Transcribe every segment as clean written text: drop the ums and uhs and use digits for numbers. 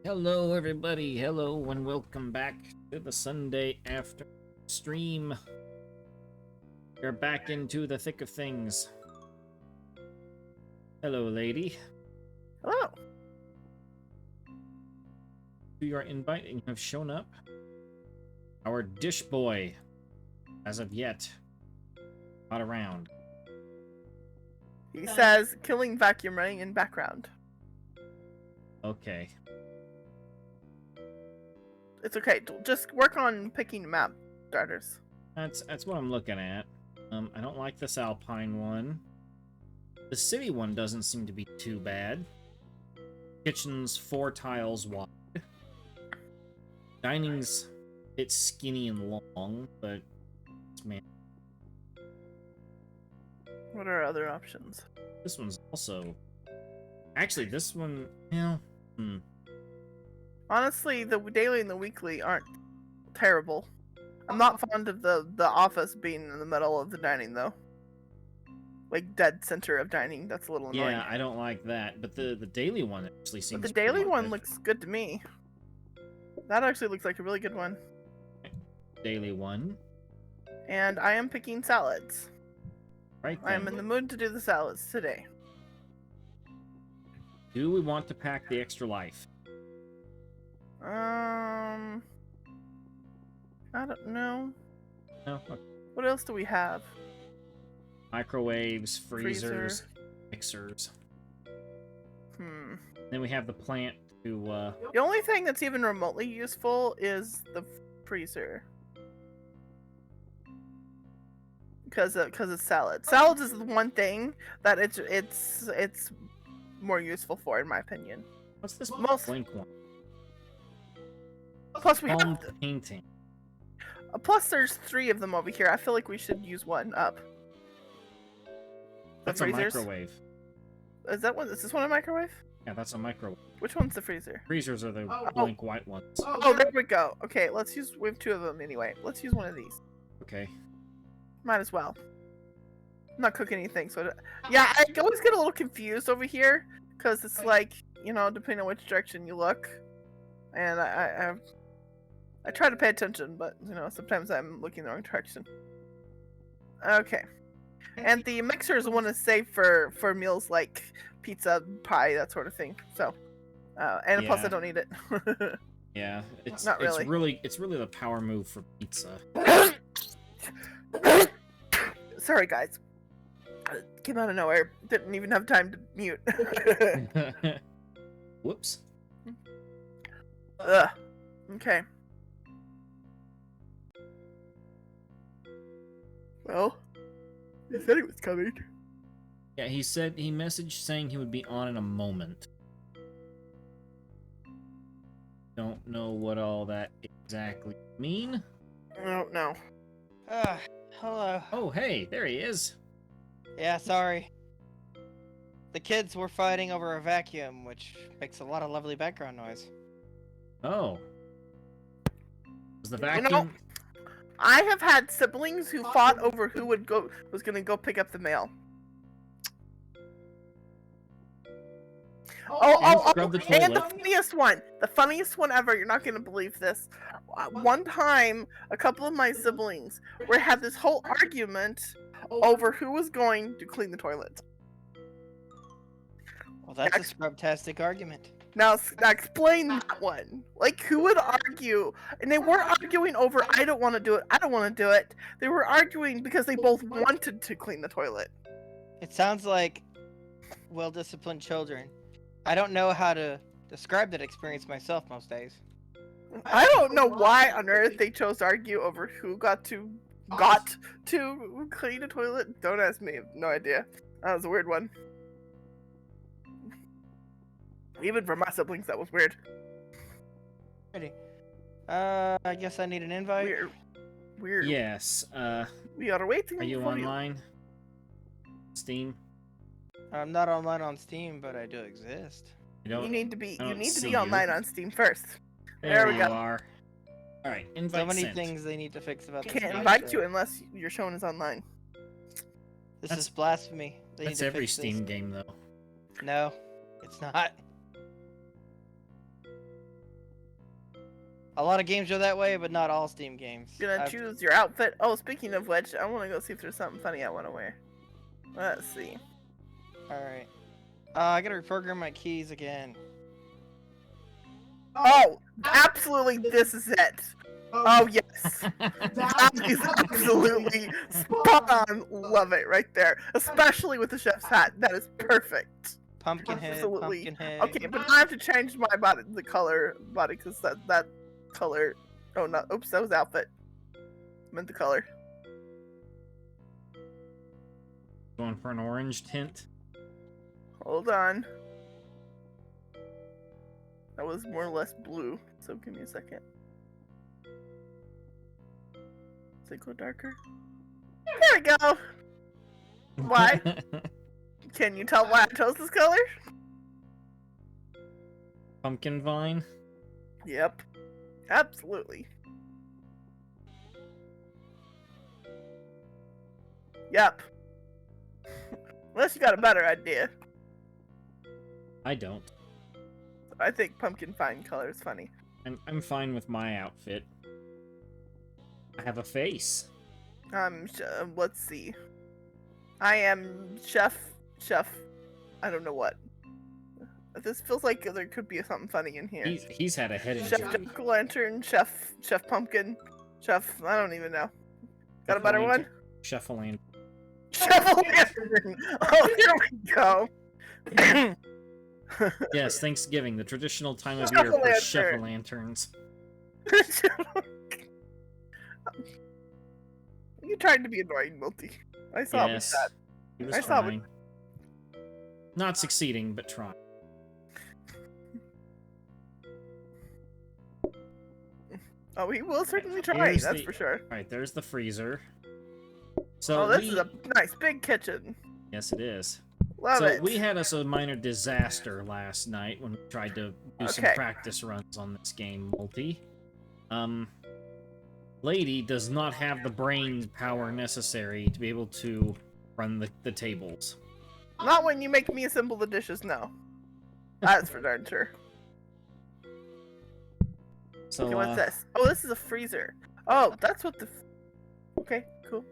Hello everybody, hello and welcome back to the Sunday after stream. We're back into the thick of things. Hello lady. Hello. To your invite and you have shown up. Our Dish-boi, as of yet, not around. He says killing vacuum running in background. Okay. It's okay. Just work on picking map starters. That's what I'm looking at. I don't like this Alpine one. The city one doesn't seem to be too bad. Kitchen's 4 tiles wide. Dining's a bit skinny and long, but man, What are other options? this one's also. Actually, this one, yeah. Honestly, the daily and the weekly aren't terrible. I'm not fond of the office being in the middle of the dining though. Like dead center of dining. That's a little annoying. Yeah, I don't like that. But the daily one actually seems. But the daily pretty one good. looks good to me. That actually looks like a really good one. Daily one. And I am picking salads. Right I then. am in the mood to do the salads today. Do we want to pack the extra life? I don't know. No. Okay. What else do we have? Microwaves, freezers, mixers. Then we have the plant to. The only thing that's even remotely useful is the freezer. Because it's salad. Salads is the one thing that it's more useful for, in my opinion. What's this Most- blink one? Plus we Home have. painting. Plus there's 3 of them over here. I feel like we should use one up. The That's a freezers? microwave. Is that one? Is this one a microwave? Yeah, that's a microwave. Which one's the freezer? Freezers are the blink white ones. Oh, there we go. Okay, let's use. We have 2 of them anyway. Let's use one of these. Okay. Might as well. I'm not cooking anything, so yeah, I always get a little confused over here because it's like, you know, depending on which direction you look, and I try to pay attention, but you know, sometimes I'm looking the wrong direction. Okay, and the mixer is the one to save for meals like pizza, pie, that sort of thing. So, and plus I don't need it. Yeah, it's Not really. It's really the power move for pizza. Sorry, guys. Came out of nowhere. Didn't even have time to mute. Whoops. Ugh. Okay. Well, he said he was coming. Yeah, he messaged saying he would be on in a moment. Don't know what all that exactly mean. I don't know. Hello. Oh, hey, there he is. Yeah, sorry. The kids were fighting over a vacuum, which makes a lot of lovely background noise. Oh. Was the You vacuum? know, I have had siblings who fought over who was gonna go pick up the mail. And scrub the And the toilet. funniest one ever. You're not gonna believe this. One time, a couple of my siblings had this whole argument over who was going to clean the toilet. Well, that's a scrub-tastic argument. Now explain that one. Like, who would argue? And they weren't arguing over, I don't want to do it, I don't want to do it. They were arguing because they both wanted to clean the toilet. It sounds like well-disciplined children. I don't know how to describe that experience myself most days. I don't know why on earth they chose to argue over who got to clean a toilet. Don't ask me. I have no idea. That was a weird one. Even for my siblings, that was weird. Ready. I guess I need an invite. Weird. Yes. We ought to wait. Are you online? Steam? I'm not online on Steam, but I do exist. You need to be see online on Steam first. There we you go. are. All right, invite So many sent. things they need to fix about this Can't game, invite so- you unless your phone is online. This That's- is blasphemy. They need That's to every fix Steam this. game, though. No, it's not. A lot of games are that way, but not all Steam games. You're gonna I've- choose your outfit. Oh, speaking of which, I want to go see if there's something funny I want to wear. Let's see. Alright. I gotta reprogram my keys again. Oh, absolutely, this is it. Oh, yes. That is absolutely spot on. Love it right there. Especially with the chef's hat. That is perfect. Pumpkinhead, Absolutely. Pumpkinhead. Okay, but I have to change my body, the color body, because that color. Oh, no. Oops, that was outfit. I meant the color. Going for an orange tint. Hold on. That was more or less blue, so give me a second. Does it go darker? There we go! Why? Can you tell why I chose this color? Pumpkin vine. Yep. Absolutely. Yep. Unless you got a better idea. I don't. I think pumpkin vine color is funny. I'm fine with my outfit. I have a face. Let's see. I am chef. I don't know what. This feels like there could be something funny in here. He's had a head Chef injury. Jack-o'-lantern, Chef Pumpkin, Chef. I don't even know. Got a better one? Chef-a-lantern. Chef-a-lantern. Oh, here we go. Yes, Thanksgiving, the traditional time of year for chef-a-lanterns. You tried to be annoying, Multi. I saw Yes, that. he was I saw trying. Not succeeding, but trying. Oh, he will certainly try. Here's That's the- for sure. Alright, there's the freezer. So Oh, this is a nice big kitchen. Yes, it is. Love so it. we had us a minor disaster last night when we tried to do some Okay. practice runs on this game, Multi. Lady does not have the brain power necessary to be able to run the tables. Not when you make me assemble the dishes, no. That's for darn sure. So Okay, what's this? Oh, this is a freezer. Oh, that's what the... Okay, cool.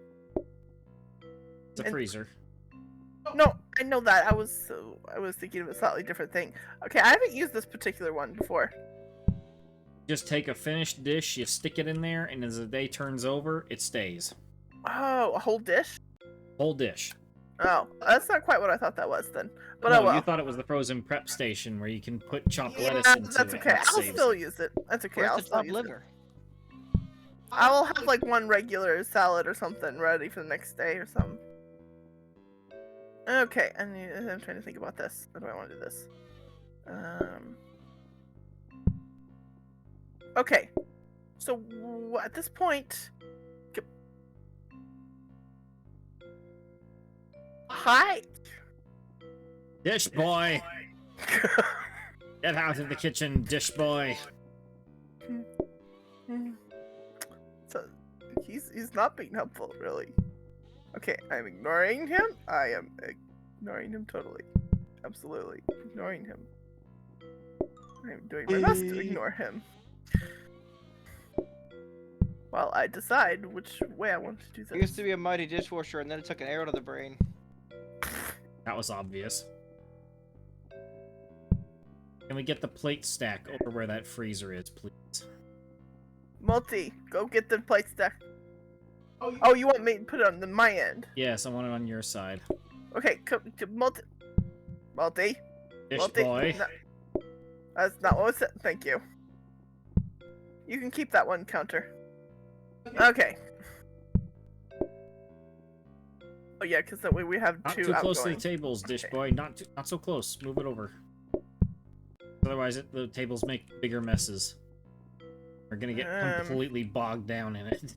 it's a and- freezer. No, I know that. I was thinking of a slightly different thing. Okay, I haven't used this particular one before. Just take a finished dish, you stick it in there, and as the day turns over, it stays. Oh, a whole dish? Whole dish. Oh, that's not quite what I thought that was then. But no, oh well. you thought it was the frozen prep station where you can put chopped Yeah, lettuce into that's it. okay. and it I'll saves still it. use it. That's okay. Where's I'll the still top use liver? it. I will have like one regular salad or something ready for the next day or something. Okay, I'm trying to think about this. How do I want to do this? Okay. So at this point, hi. Dish-boi! Get out of the kitchen, Dish-boi! So he's not being helpful, really. Okay, I'm ignoring him. I am ignoring him totally. Absolutely ignoring him. I'm doing my best to ignore him. While I decide which way I want to do It this. used to be a mighty dishwasher, and then it took an arrow to the brain. That was obvious. Can we get the plate stack over where that freezer is, please? Multi, go get the plate stack. Oh, you want me to put it on my end? Yes, I want it on your side. Okay, come to Multi. Multi. Dish-boi. No, that's not what was said. Thank you. You can keep that one counter. Okay. Oh yeah, because that way we have Not two too outgoing. close to the tables, Dish-boi. Not so close. Move it over. Otherwise, the tables make bigger messes. We're gonna get completely bogged down in it.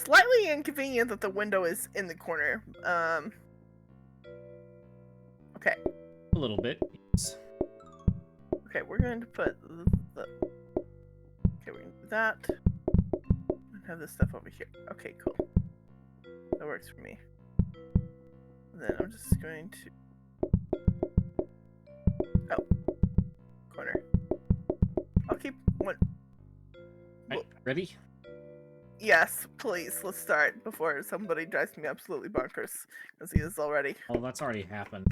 Slightly inconvenient that the window is in the corner. Okay. A little bit. Yes. Okay, we're going to put the. Okay, we're gonna do that. And have this stuff over here. Okay, cool. That works for me. And then I'm just going to. Oh, corner. I'll keep one. Right, ready? Yes, please. Let's start before somebody drives me absolutely bonkers. Because he is already. Oh, that's already happened.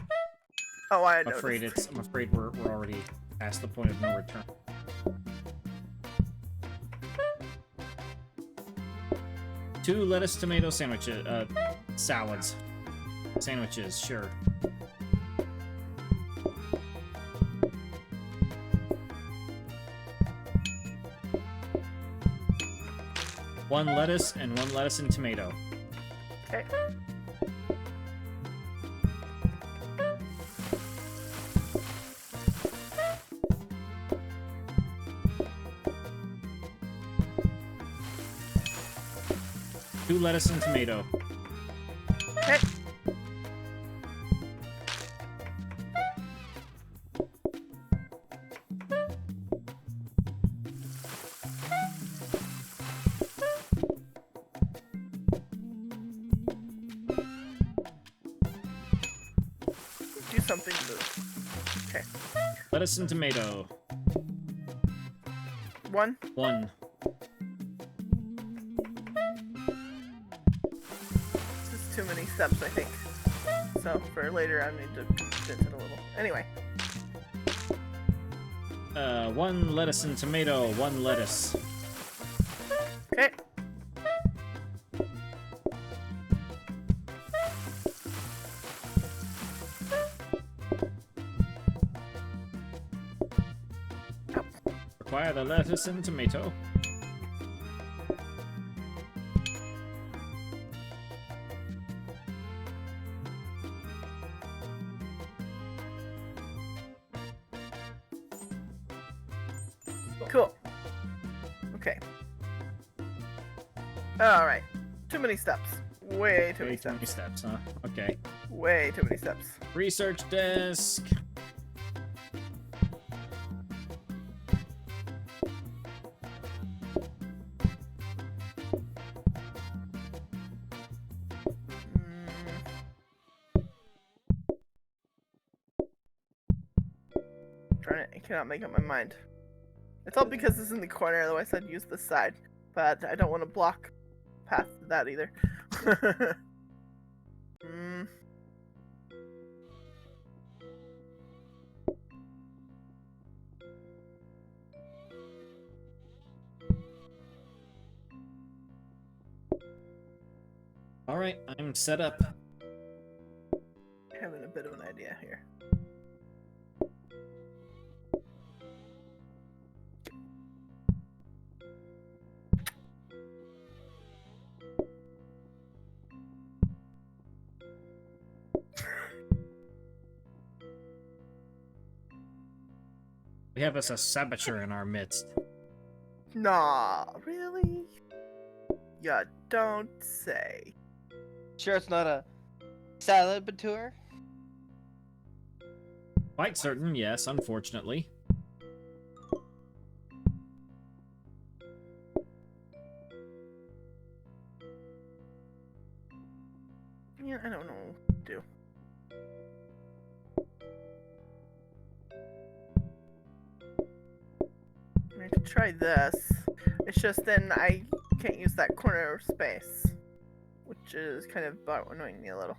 Oh, I I'm know. afraid we're already past the point of no return. Two lettuce tomato sandwiches, salads. Sandwiches, sure. One lettuce and tomato. Okay. Two lettuce and tomato. Okay. Do something to move. Okay. Lettuce and tomato. One. One. This is too many steps, I think. So for later, I need to condense it a little. Anyway. One lettuce and tomato. One lettuce. Okay. Require the lettuce and tomato. Cool. Okay. Alright. Too many steps. Way too many Way too many steps. steps, huh? Okay. Way too many steps. Research desk. Darn it, I cannot make up my mind. It's all because it's in the corner, otherwise I'd use this side. But I don't want to block path to that either. Alright, I'm set up. Having a bit of an idea here. We have a saboteur in our midst. Nah, really? Ya don't say. Sure, it's not a salad-bateur? Quite certain, yes, unfortunately. Yeah, I don't know what to do. I could try this. It's just then I can't use that corner of space, which is kind of annoying me a little.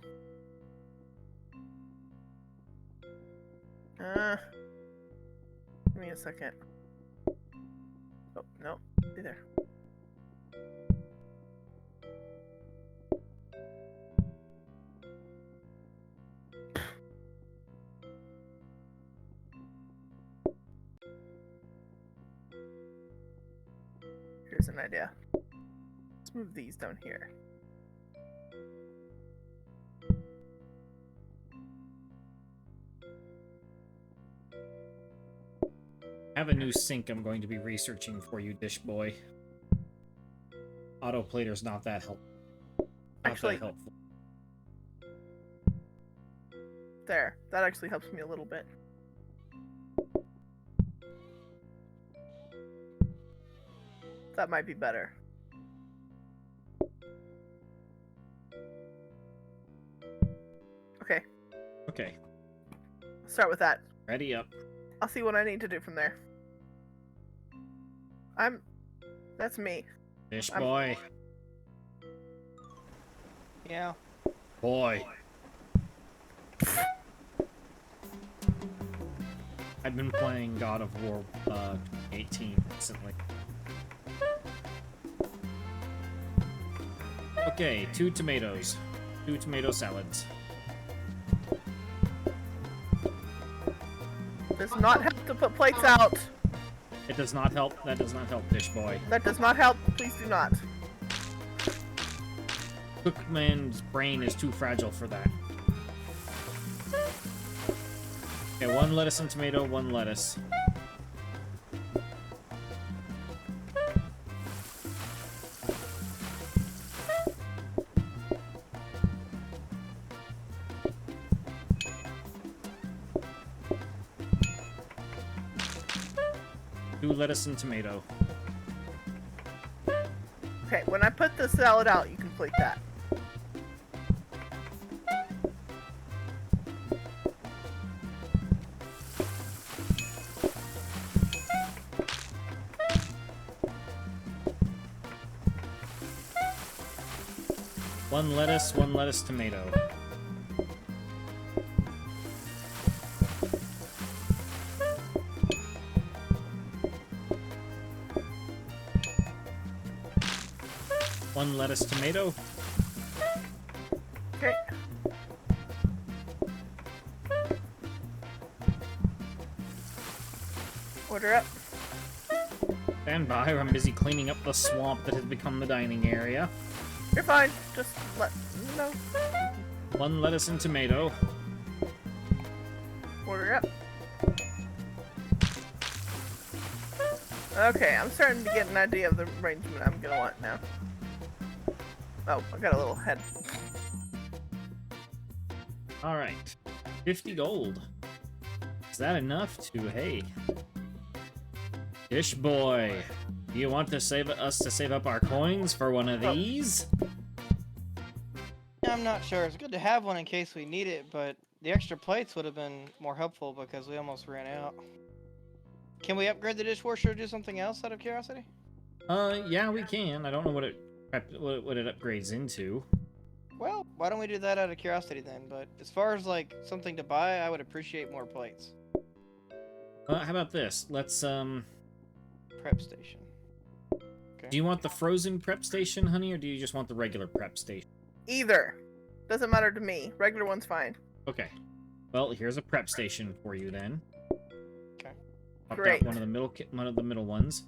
Give me a second. Oh, no. Stay there. Here's an idea. Let's move these down here. I have a new sink I'm going to be researching for you, Dish-boi. Autoplater's not that helpful. Actually, that helpful. There. That actually helps me a little bit. That might be better. Okay. Okay. Start with that. Ready up. I'll see what I need to do from there. That's me. Dish-boi. Yeah. Boy. I've been playing God of War 18 recently. Okay, 2 tomatoes. 2 tomato salads. Does not help to put plates out. It does not help. That does not help, Dish-boi. That does not help. Please do not. Cookman's brain is too fragile for that. Okay, 1 lettuce and tomato, 1 lettuce. Two lettuce and tomato. Okay, when I put the salad out, you can plate that. One lettuce, tomato. One lettuce, tomato. Okay. Order up. Stand by, I'm busy cleaning up the swamp that has become the dining area. You're fine. Just let me know. 1 lettuce and tomato. Order up. Okay, I'm starting to get an idea of the arrangement I'm gonna want now. Oh, I got a little head. Alright. 50 gold. Is that enough to, hey... Dish-boi, do you want to save up our coins for one of these? I'm not sure. It's good to have one in case we need it, but the extra plates would have been more helpful because we almost ran out. Can we upgrade the dishwasher or do something else out of curiosity? Yeah, we can. I don't know what it upgrades into. Well, why don't we do that out of curiosity then? But as far as like something to buy, I would appreciate more plates. How about this? Let's Prep station. Okay. Do you want the frozen prep station, honey, or do you just want the regular prep station? Either. Doesn't matter to me. Regular one's fine. Okay. Well, here's a prep station for you then. Okay. Popped Great. out one of the middle ones.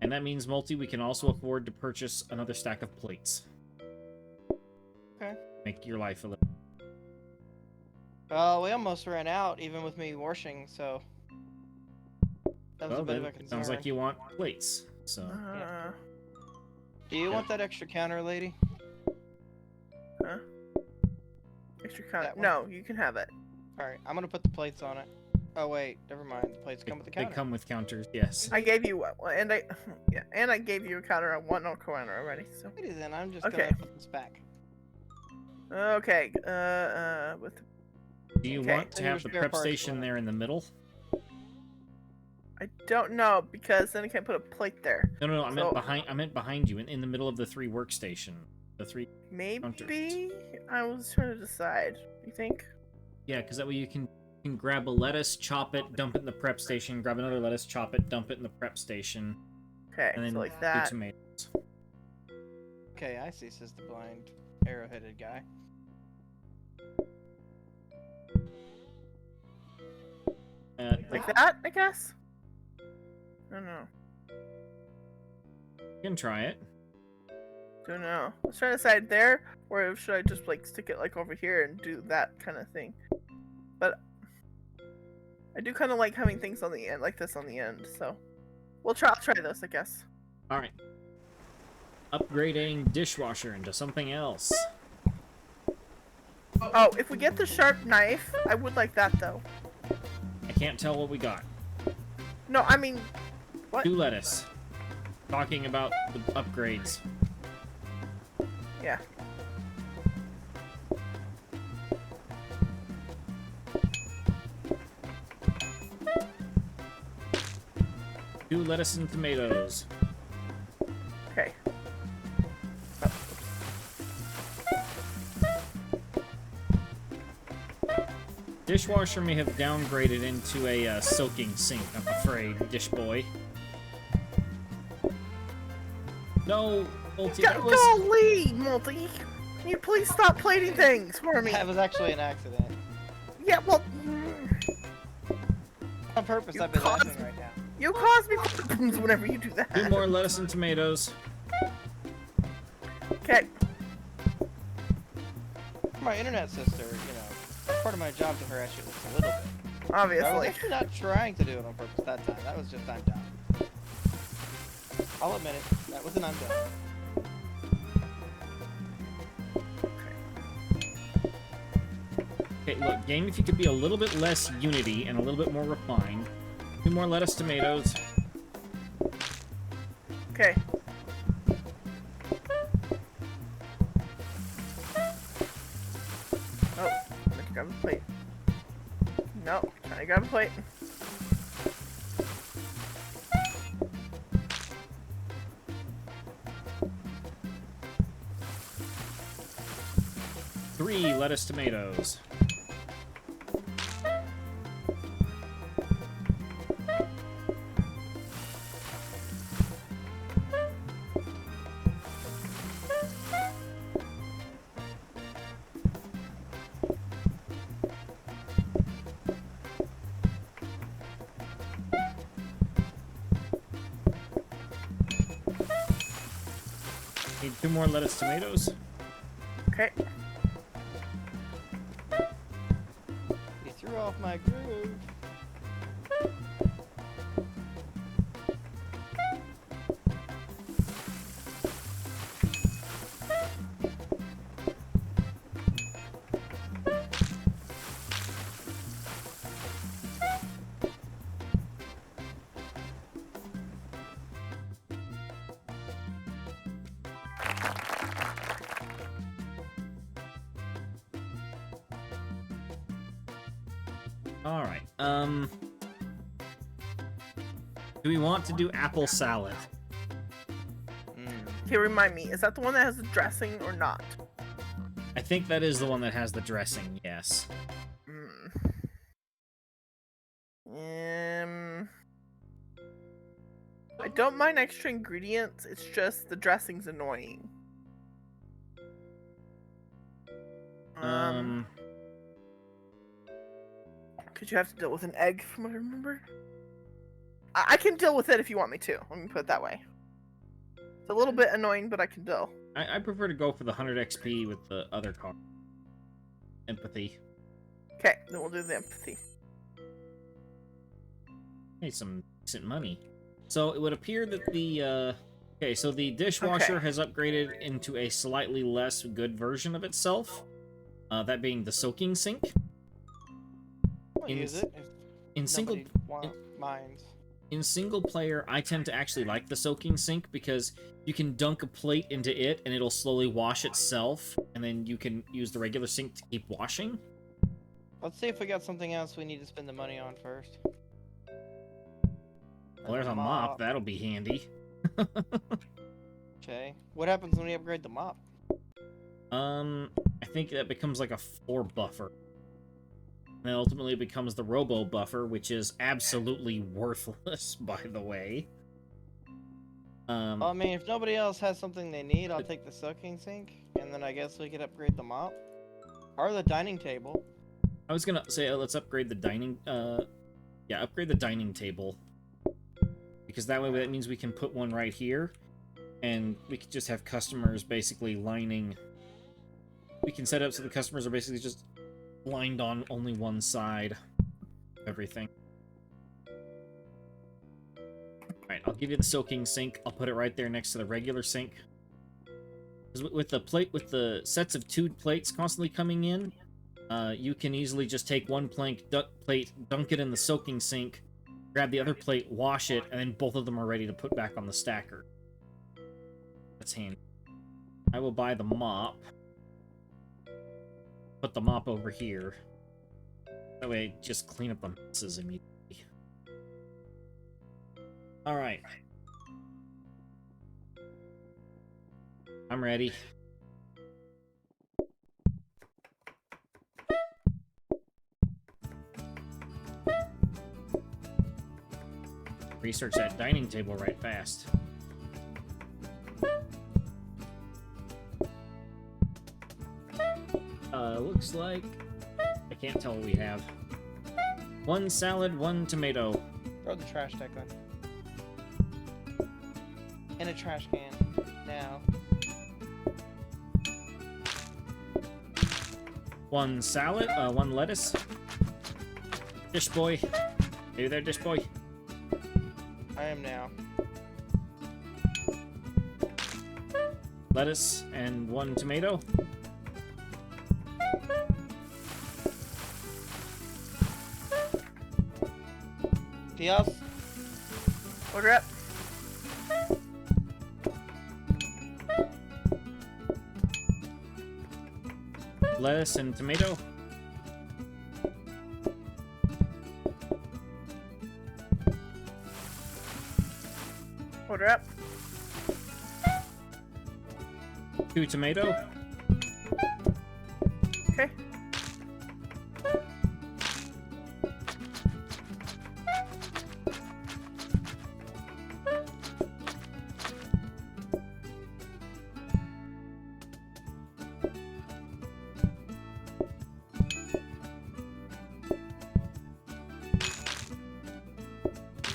And that means, Multi, we can also afford to purchase another stack of plates. Okay. Make your life a little... We almost ran out, even with me washing, so... That was a bit of a concern. Sounds like you want plates, so... Do you want that extra counter, lady? Huh? Extra counter? That one? No, you can have it. Alright, I'm gonna put the plates on it. Oh wait, never mind. The plates come with the counter. They come with counters, yes. I gave you and I gave you a counter. I want no counter already. So Alrighty then, I'm just Okay. gonna put this back. okay. With Do you Okay. want to And have your the spare prep parts station for it. there in the middle? I don't know, because then I can't put a plate there. No, I meant So- behind. I meant behind you, in the middle of the 3 workstation. The 3. Maybe? I was trying to decide. You think? Yeah, because that way you can grab a lettuce, chop it, dump it in the prep station. Grab another lettuce, chop it, dump it in the prep station. Okay, And then so like do that. tomatoes. Okay, I see, says the blind arrow-headed guy. Like that, I guess? I don't know. You can try it. Don't know. Let's try to decide there, or should I just like stick it like over here and do that kind of thing? But I do kind of like having things on the end, like this on the end. So I'll try this, I guess. All right. Upgrading dishwasher into something else. Oh, if we get the sharp knife, I would like that though. I can't tell what we got. No, I mean, what? 2 lettuce. Talking about the upgrades. Yeah. Two lettuce and tomatoes. Okay. Dishwasher may have downgraded into a soaking sink, I'm afraid, Dish-boi. No, Multi, that was... Golly, Multi! Can you please stop plating things for me? That was actually an accident. Yeah, well, On purpose, You I've been caused- laughing right now. you cause me problems whenever you do that. 2 more lettuce and tomatoes. Okay. My internet sister, you know, part of my job to harass you just a little bit. I was Obviously. actually not trying to do it on purpose that time. That was just I'm done. I'll admit it. That was an I'm done. Okay, look, game, if you could be a little bit less unity and a little bit more refined. 2 more lettuce, tomatoes. Okay. Oh, let's grab a plate. No, trying to grab a plate. Three lettuce, tomatoes. Need 2 more lettuce, tomatoes. Okay. You threw off my groove. Alright, do we want to do apple salad? Okay, remind me, is that the one that has the dressing or not? I think that is the one that has the dressing, yes. I don't mind extra ingredients, it's just the dressing's annoying. Because you have to deal with an egg, from what I remember. I can deal with it if you want me to. Let me put it that way. It's a little bit annoying, but I can deal. I prefer to go for the 100 XP with the other card. Empathy. Okay, then we'll do the empathy. Hey, some decent money. So it would appear that the okay, so the dishwasher Okay. has upgraded into a slightly less good version of itself. That being the soaking sink. I'll In use it if In single nobody minds. in single player, I tend to actually like the soaking sink because you can dunk a plate into it and it'll slowly wash itself, and then you can use the regular sink to keep washing. Let's see if we got something else we need to spend the money on first. Well, there's a mop. That'll be handy. Okay. What happens when we upgrade the mop? I think that becomes like a 4 buffer. And then ultimately it becomes the robo buffer, which is absolutely worthless, by the way. I mean, if nobody else has something they need, I'll take the soaking sink, and then I guess we could upgrade the mop. Or the dining table. I was gonna say, let's upgrade the dining, yeah, upgrade the dining table. Because that way, that means we can put one right here, and we could just have customers basically lining... We can set up so the customers are basically just lined on only one side of everything. Alright, I'll give you the soaking sink. I'll put it right there next to the regular sink. With the sets of 2 plates constantly coming in, you can easily just take one plate, dunk it in the soaking sink, grab the other plate, wash it, and then both of them are ready to put back on the stacker. That's handy. I will buy the mop. Put the mop over here. That way, just clean up the messes immediately. Alright. I'm ready. Research that dining table right fast. Looks like... I can't tell what we have. 1 salad, 1 tomato. Throw the trash deck on. In a trash can. Now. 1 salad, 1 lettuce. Dish-boi. Are you there, Dish-boi? I am now. Lettuce and 1 tomato. Else? Order up. Lettuce and tomato. Order up. 2 tomato. Okay.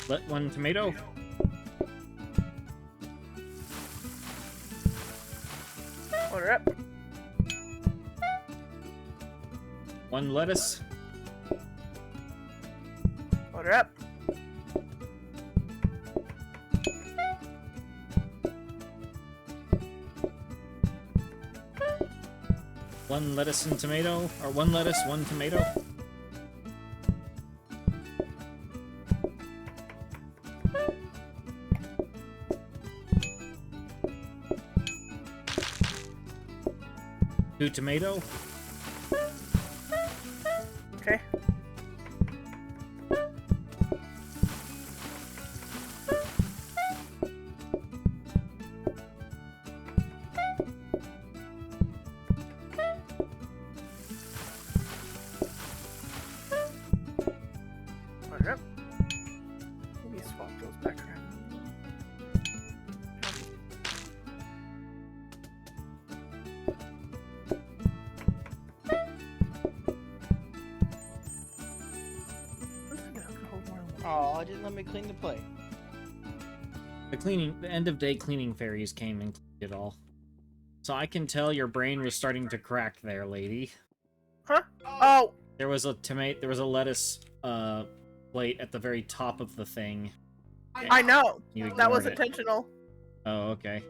Let 1 tomato. Order up. 1 lettuce. Order up. One lettuce and tomato, or 1 lettuce, 1 tomato. Two tomato. Okay. Order up. Maybe swap those back around. Oh, it didn't let me clean the plate. The end of day cleaning fairies came and cleaned it all. So I can tell your brain was starting to crack there, lady. Huh? Oh! There was a lettuce plate at the very top of the thing. I know! You That was ignored it. intentional. Oh, okay.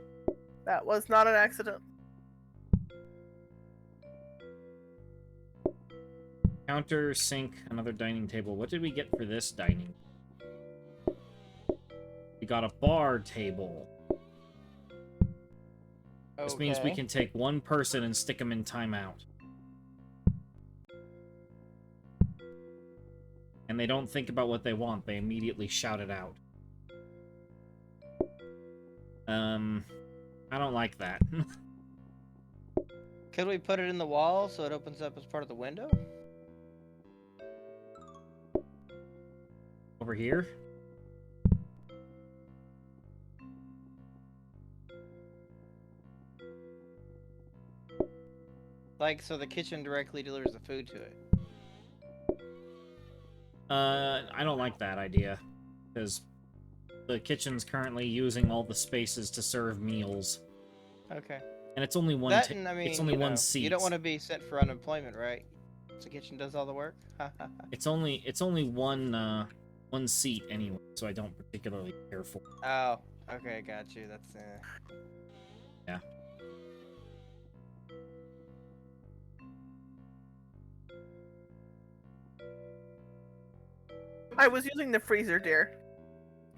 That was not an accident. Counter, sink, another dining table. What did we get for this dining? We got a bar table. This means we can take one person and stick them in timeout. And they don't think about what they want, they immediately shout it out. I don't like that. Could we put it in the wall so it opens up as part of the window? Over here? Like, so the kitchen directly delivers the food to it. I don't like that idea, because the kitchen's currently using all the spaces to serve meals, Okay. and it's only one. That, and I mean, it's only you know, one seat. You don't want to be sent for unemployment, right? So the kitchen does all the work. It's only one seat anyway, so I don't particularly care for it. Oh, okay, got you. That's Yeah. I was using the freezer, dear.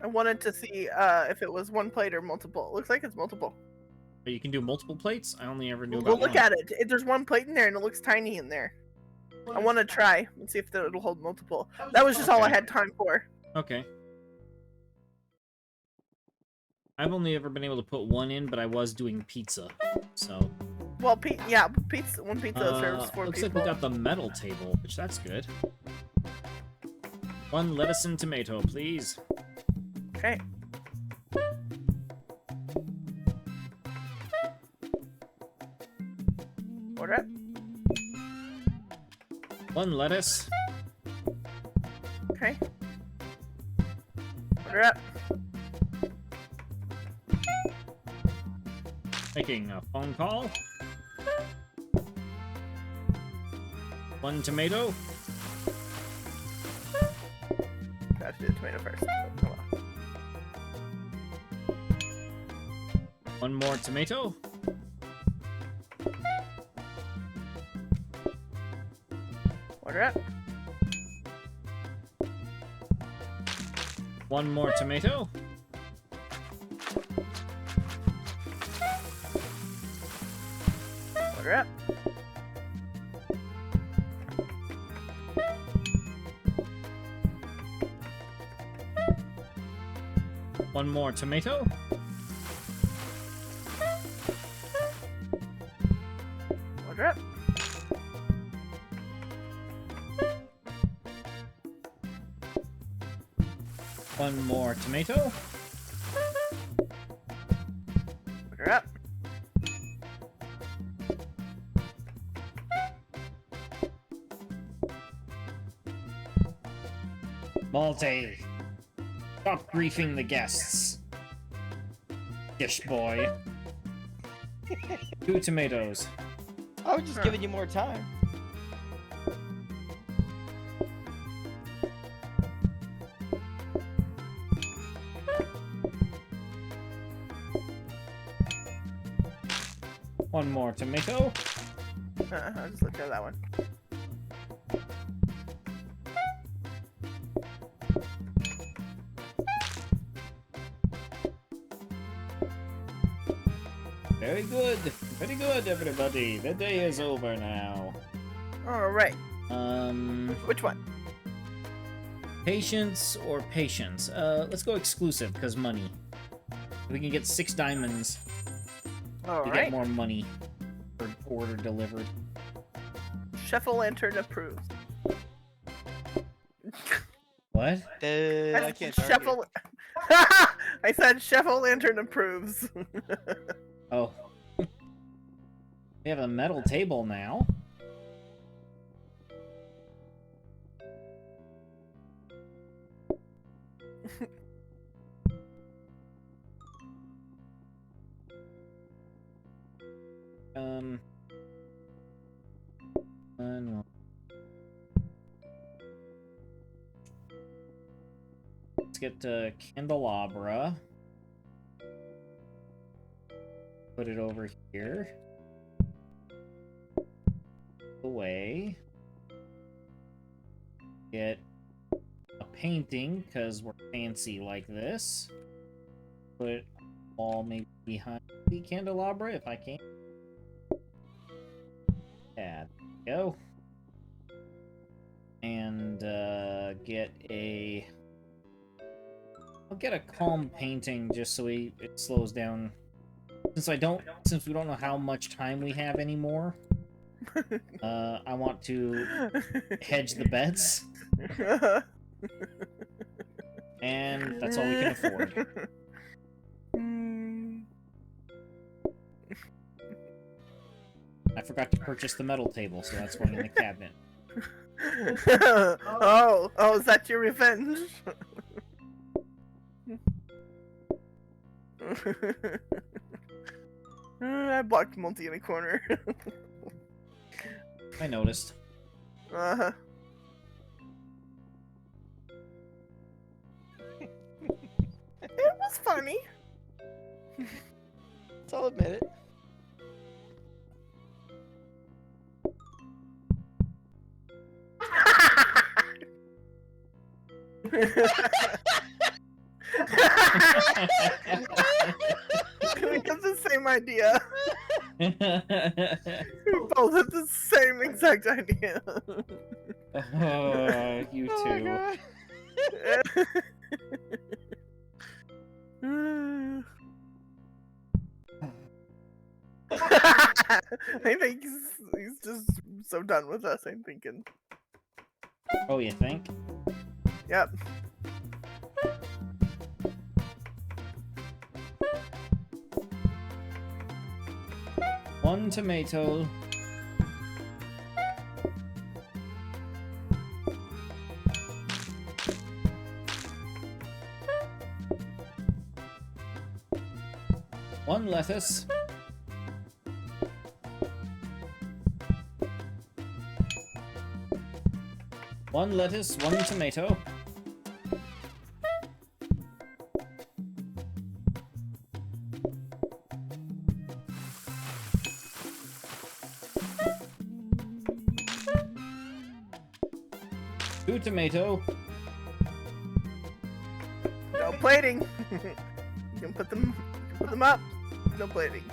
I wanted to see if it was one plate or multiple. It looks like it's multiple. But you can do multiple plates? I only ever knew Well, about look one. at it. There's one plate in there, and it looks tiny in there. I want to try and see if it'll hold multiple. That was just all I Okay. had time for. Okay. I've only ever been able to put one in, but I was doing pizza, so... Well, pizza. One pizza serves 4 looks people. like we got the metal table, which that's good. One lettuce and tomato, please. Okay. Order it. One lettuce. Okay. Order it. Making a phone call. One tomato. I have to do the tomato first. Oh, well. One more tomato. Order it. One more tomato. Order it. One more tomato. Order it. One more tomato. Order it. Malte. Stop griefing the guests. Dish-boi. 2 tomatoes. I was just giving you more time. One more tomato. I'll just look at that one. Very good. Very good, everybody. The day is over now. All right. Which one? Patience or patience? Let's go exclusive, because money. We can get 6 diamonds All to right. get more money for order delivered. Chef Lantern approves. What? I can't Chef argue. I said Chef Lantern approves. Oh. We have a metal table now. No. Let's get to candelabra. Put it over here. Away. Get a painting, because we're fancy like this. Put it all maybe behind the candelabra, if I can. Yeah, there we go. And, get a I'll get a calm painting just so it slows down. Since we don't know how much time we have anymore, I want to hedge the bets, and that's all we can afford. I forgot to purchase the metal table, so that's going in the cabinet. Oh, is that your revenge? I blocked Multi in a corner. I noticed. Uh-huh. It was funny. I'll admit it. We have the same idea. We both have the same exact idea. You Oh my too. God. I think he's just so done with us, I'm thinking. Oh, you think? Yep. One tomato. One lettuce. One lettuce, one tomato. Two tomato. No plating. You can put them up. No plating.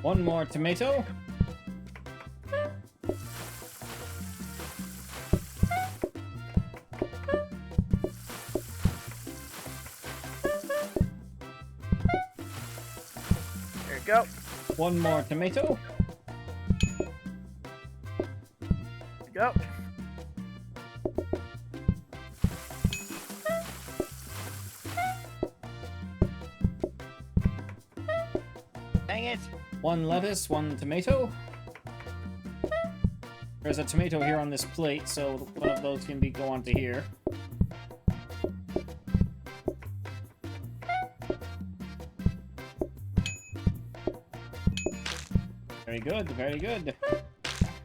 One more tomato. There you go. One more tomato. There you go. Dang it. One lettuce, one tomato. There's a tomato here on this plate, so one of those can go onto here. Very good, very good.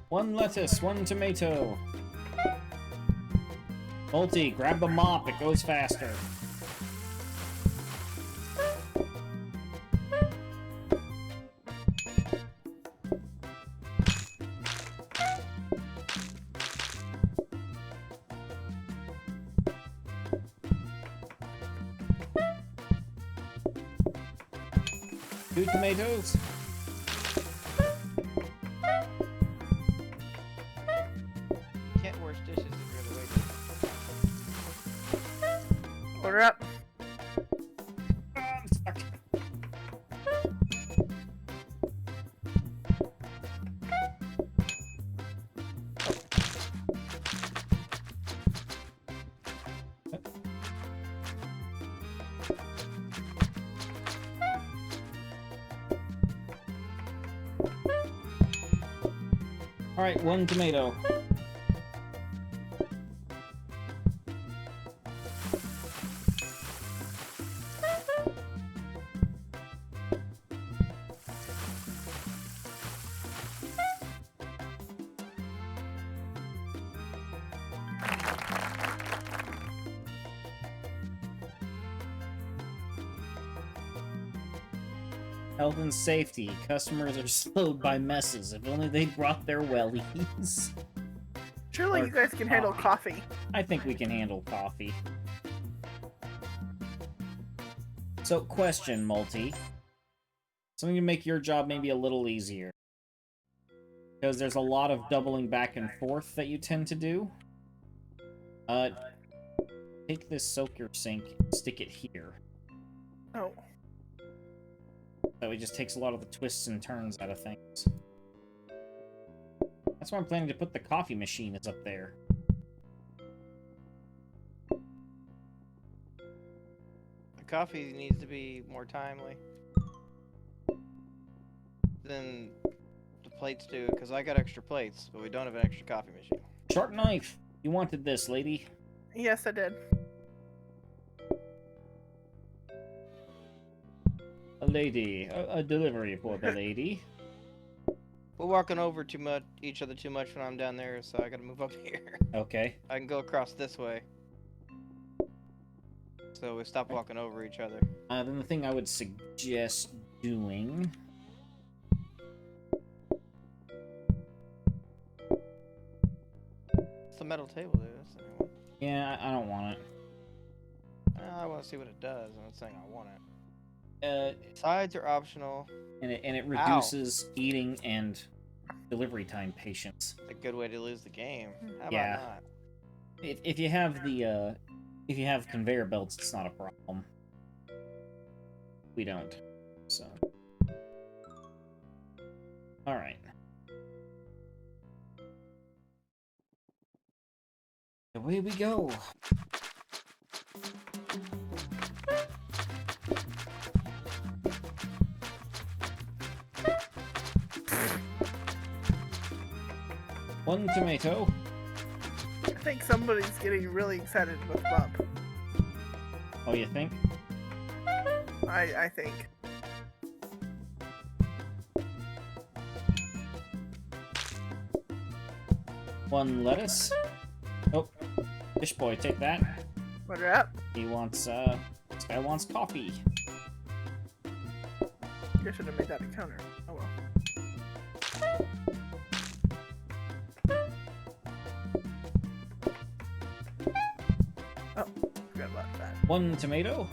One lettuce, one tomato. Multi, grab the mop, it goes faster. Two tomatoes. Can't wash dishes if you're the waiter. Order up. Oh, I'm stuck. All right, one tomato. Health and safety. Customers are slowed by messes. If only they brought their wellies. Surely Or you guys can handle coffee. I think we can handle coffee. So, question, Multi. Something to make your job maybe a little easier. Because there's a lot of doubling back and forth that you tend to do. Take this soaker sink and stick it here. Oh. That way it just takes a lot of the twists and turns out of things. That's why I'm planning to put the coffee machine is up there. The coffee needs to be more timely than the plates do, because I got extra plates, but we don't have an extra coffee machine. Sharp knife! You wanted this, lady. Yes, I did. A lady. A delivery for the lady. We're walking over each other too much when I'm down there, so I gotta move up here. Okay. I can go across this way. So we stop walking over each other. Then the thing I would suggest doing... It's a metal table, dude. That's the new one. Yeah, I don't want it. I want to see what it does. I'm not saying I want it. Uh, Sides are optional. and it reduces eating and delivery time patience. It's a good way to lose the game. How Yeah. about not? If you have the if you have conveyor belts, it's not a problem. We don't, so. All right. Away we go. One tomato. I think somebody's getting really excited with Bump. Oh, you think? I think. One lettuce. Oh, Dish-boi, take that. What up? He wants, this guy wants coffee. I should have made that a counter. Oh well. Oh, forgot about that. One tomato.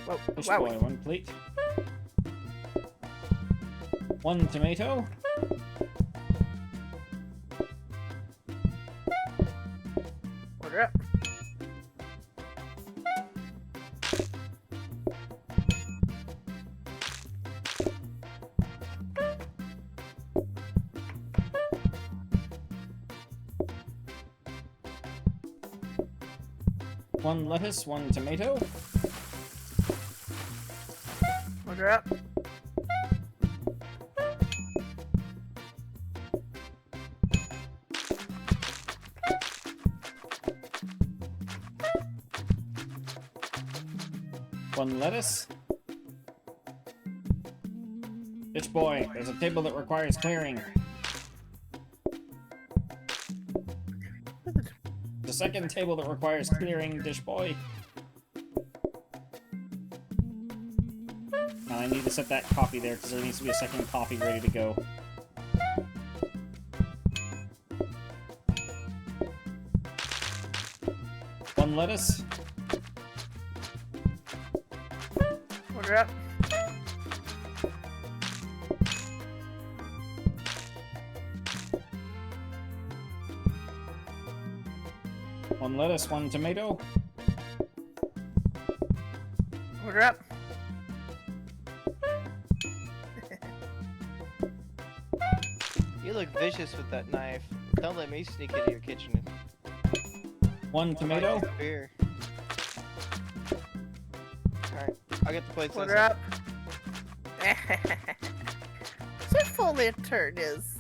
Whoa, Dish-boi, wow. one plate. One tomato. Order up. One lettuce, one tomato. Order up. One lettuce. Dish-boi, there's a table that requires clearing. The second table that requires clearing, Dish-boi. Now I need to set that coffee there because there needs to be a second coffee ready to go. One lettuce. Order up. One lettuce, one tomato. Order up. You look vicious with that knife. Don't let me sneak into your kitchen. One tomato. Beer. Alright, I'll get the plates. Order up. Sir Full Lantern is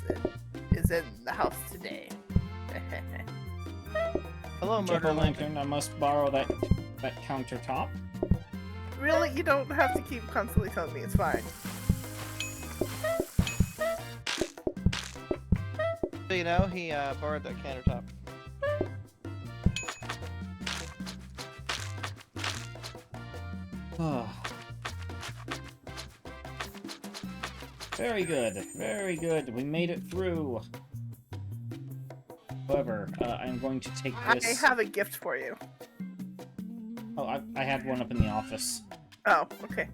in the house today. Hello, Murder Murder Lantern, I must borrow that countertop. Really? You don't have to keep constantly telling me it's fine. So you know, he borrowed that countertop. Oh. Very good, very good. We made it through. However, I'm going to take this. I have a gift for you. Oh, I had one up in the office. Oh, okay.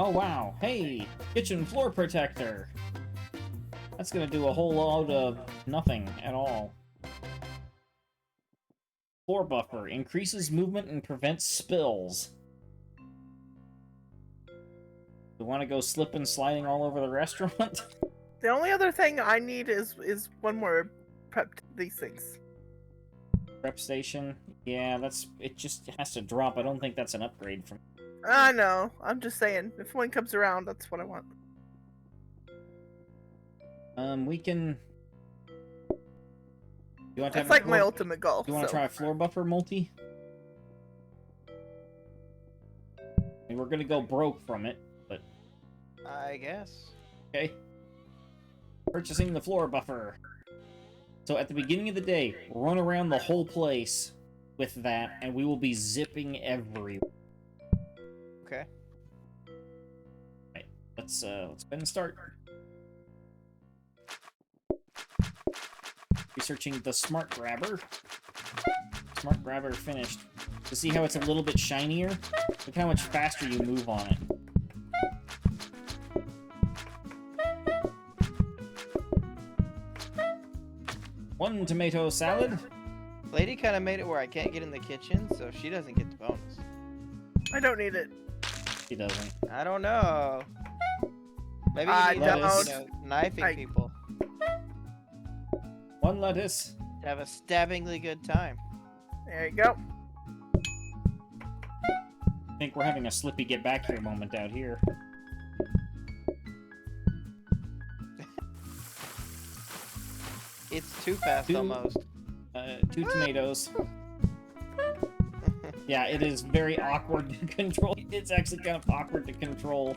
Oh wow, hey, kitchen floor protector. That's gonna do a whole lot of nothing at all. Floor buffer, increases movement and prevents spills. You wanna go slip and sliding all over the restaurant? The only other thing I need is one more prep to these things. Prep station? Yeah, it just has to drop. I don't think that's an upgrade from... I know. I'm just saying, if one comes around, that's what I want. We can... You want to That's have like my ultimate goal. You want to so. try a floor buffer multi? And we're gonna go broke from it, but... I guess. Okay. Purchasing the floor buffer. So at the beginning of the day, run around the whole place with that, and we will be zipping everywhere. Okay. Right, let's go ahead and start. Researching the smart grabber. Smart grabber finished. To see how it's a little bit shinier, look how much faster you move on it. One tomato salad. Lady kind of made it where I can't get in the kitchen, so she doesn't get the bonus. I don't need it. He doesn't. I don't know. Maybe I you need to, don't. knifing people One lettuce. to have a stabbingly good time. There you go. I think we're having a Slippy get back here moment out here. It's too fast almost. 2 tomatoes. Yeah, it is very awkward to control. It's actually kind of awkward to control.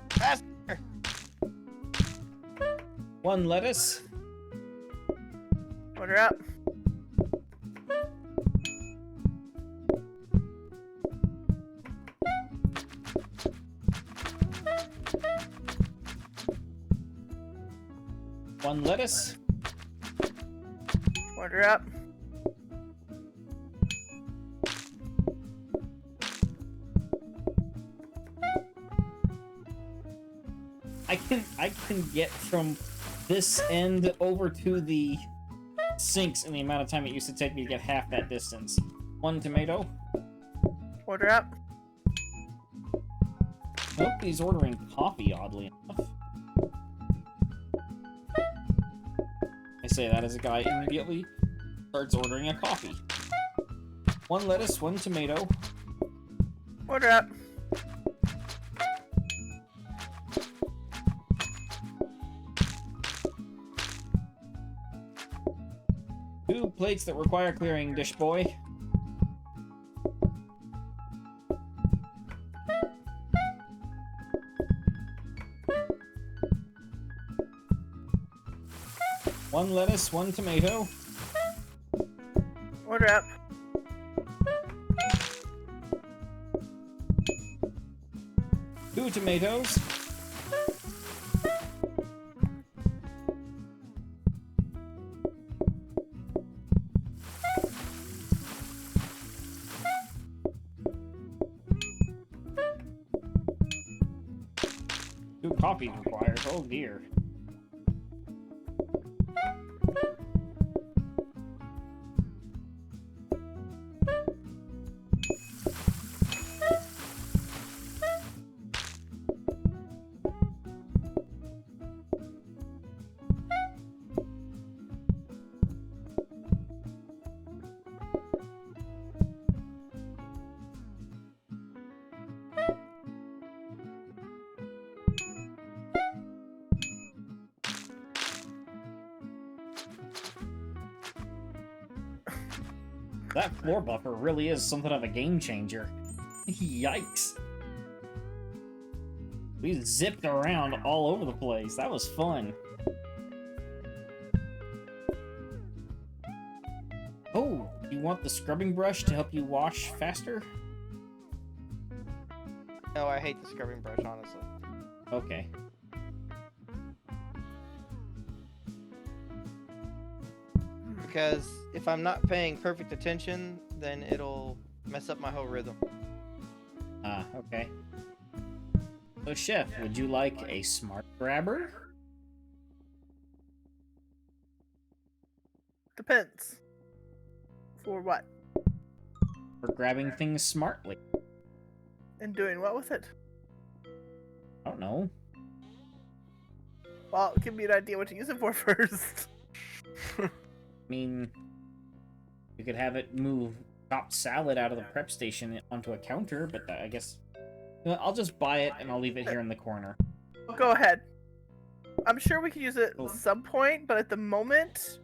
Faster! 1 lettuce. Order up. One lettuce. Order up. I can get from this end over to the sinks in the amount of time it used to take me to get half that distance. 1 tomato. Order up. Nope, he's ordering coffee, oddly enough. I say that as a guy immediately starts ordering a coffee. 1 lettuce, 1 tomato. Order up. Two plates that require clearing, Dish-boi. One lettuce, 1 tomato. Order up. Two tomatoes. Two coffees required. Oh dear. That floor buffer really is something of a game changer. Yikes. We zipped around all over the place. That was fun. Oh, you want the scrubbing brush to help you wash faster? No, I hate the scrubbing brush, honestly. Okay. Because if I'm not paying perfect attention, then it'll mess up my whole rhythm. Okay. So, Chef, would you like a smart grabber? Depends. For what? For grabbing things smartly? And doing what with it? I don't know. Well, give me an idea what to use it for first. I mean, you could have it move chopped salad out of the prep station onto a counter, but I guess... You know, I'll just buy it and I'll leave it here in the corner. Go ahead. I'm sure we could use it Oh. at some point, but at the moment,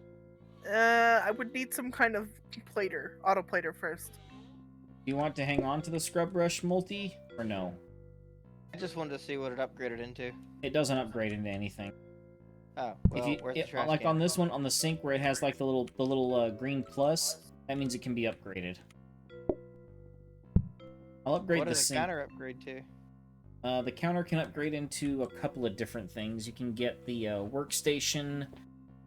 I would need some kind of plater, auto plater first. Do you want to hang on to the scrub brush multi, or no? I just wanted to see what it upgraded into. It doesn't upgrade into anything. Oh, well, where's the trash like can? on this one, on the sink where it has like the little green plus, that means it can be upgraded. I'll upgrade What the does the sink. counter upgrade to? The counter can upgrade into a couple of different things. You can get the workstation,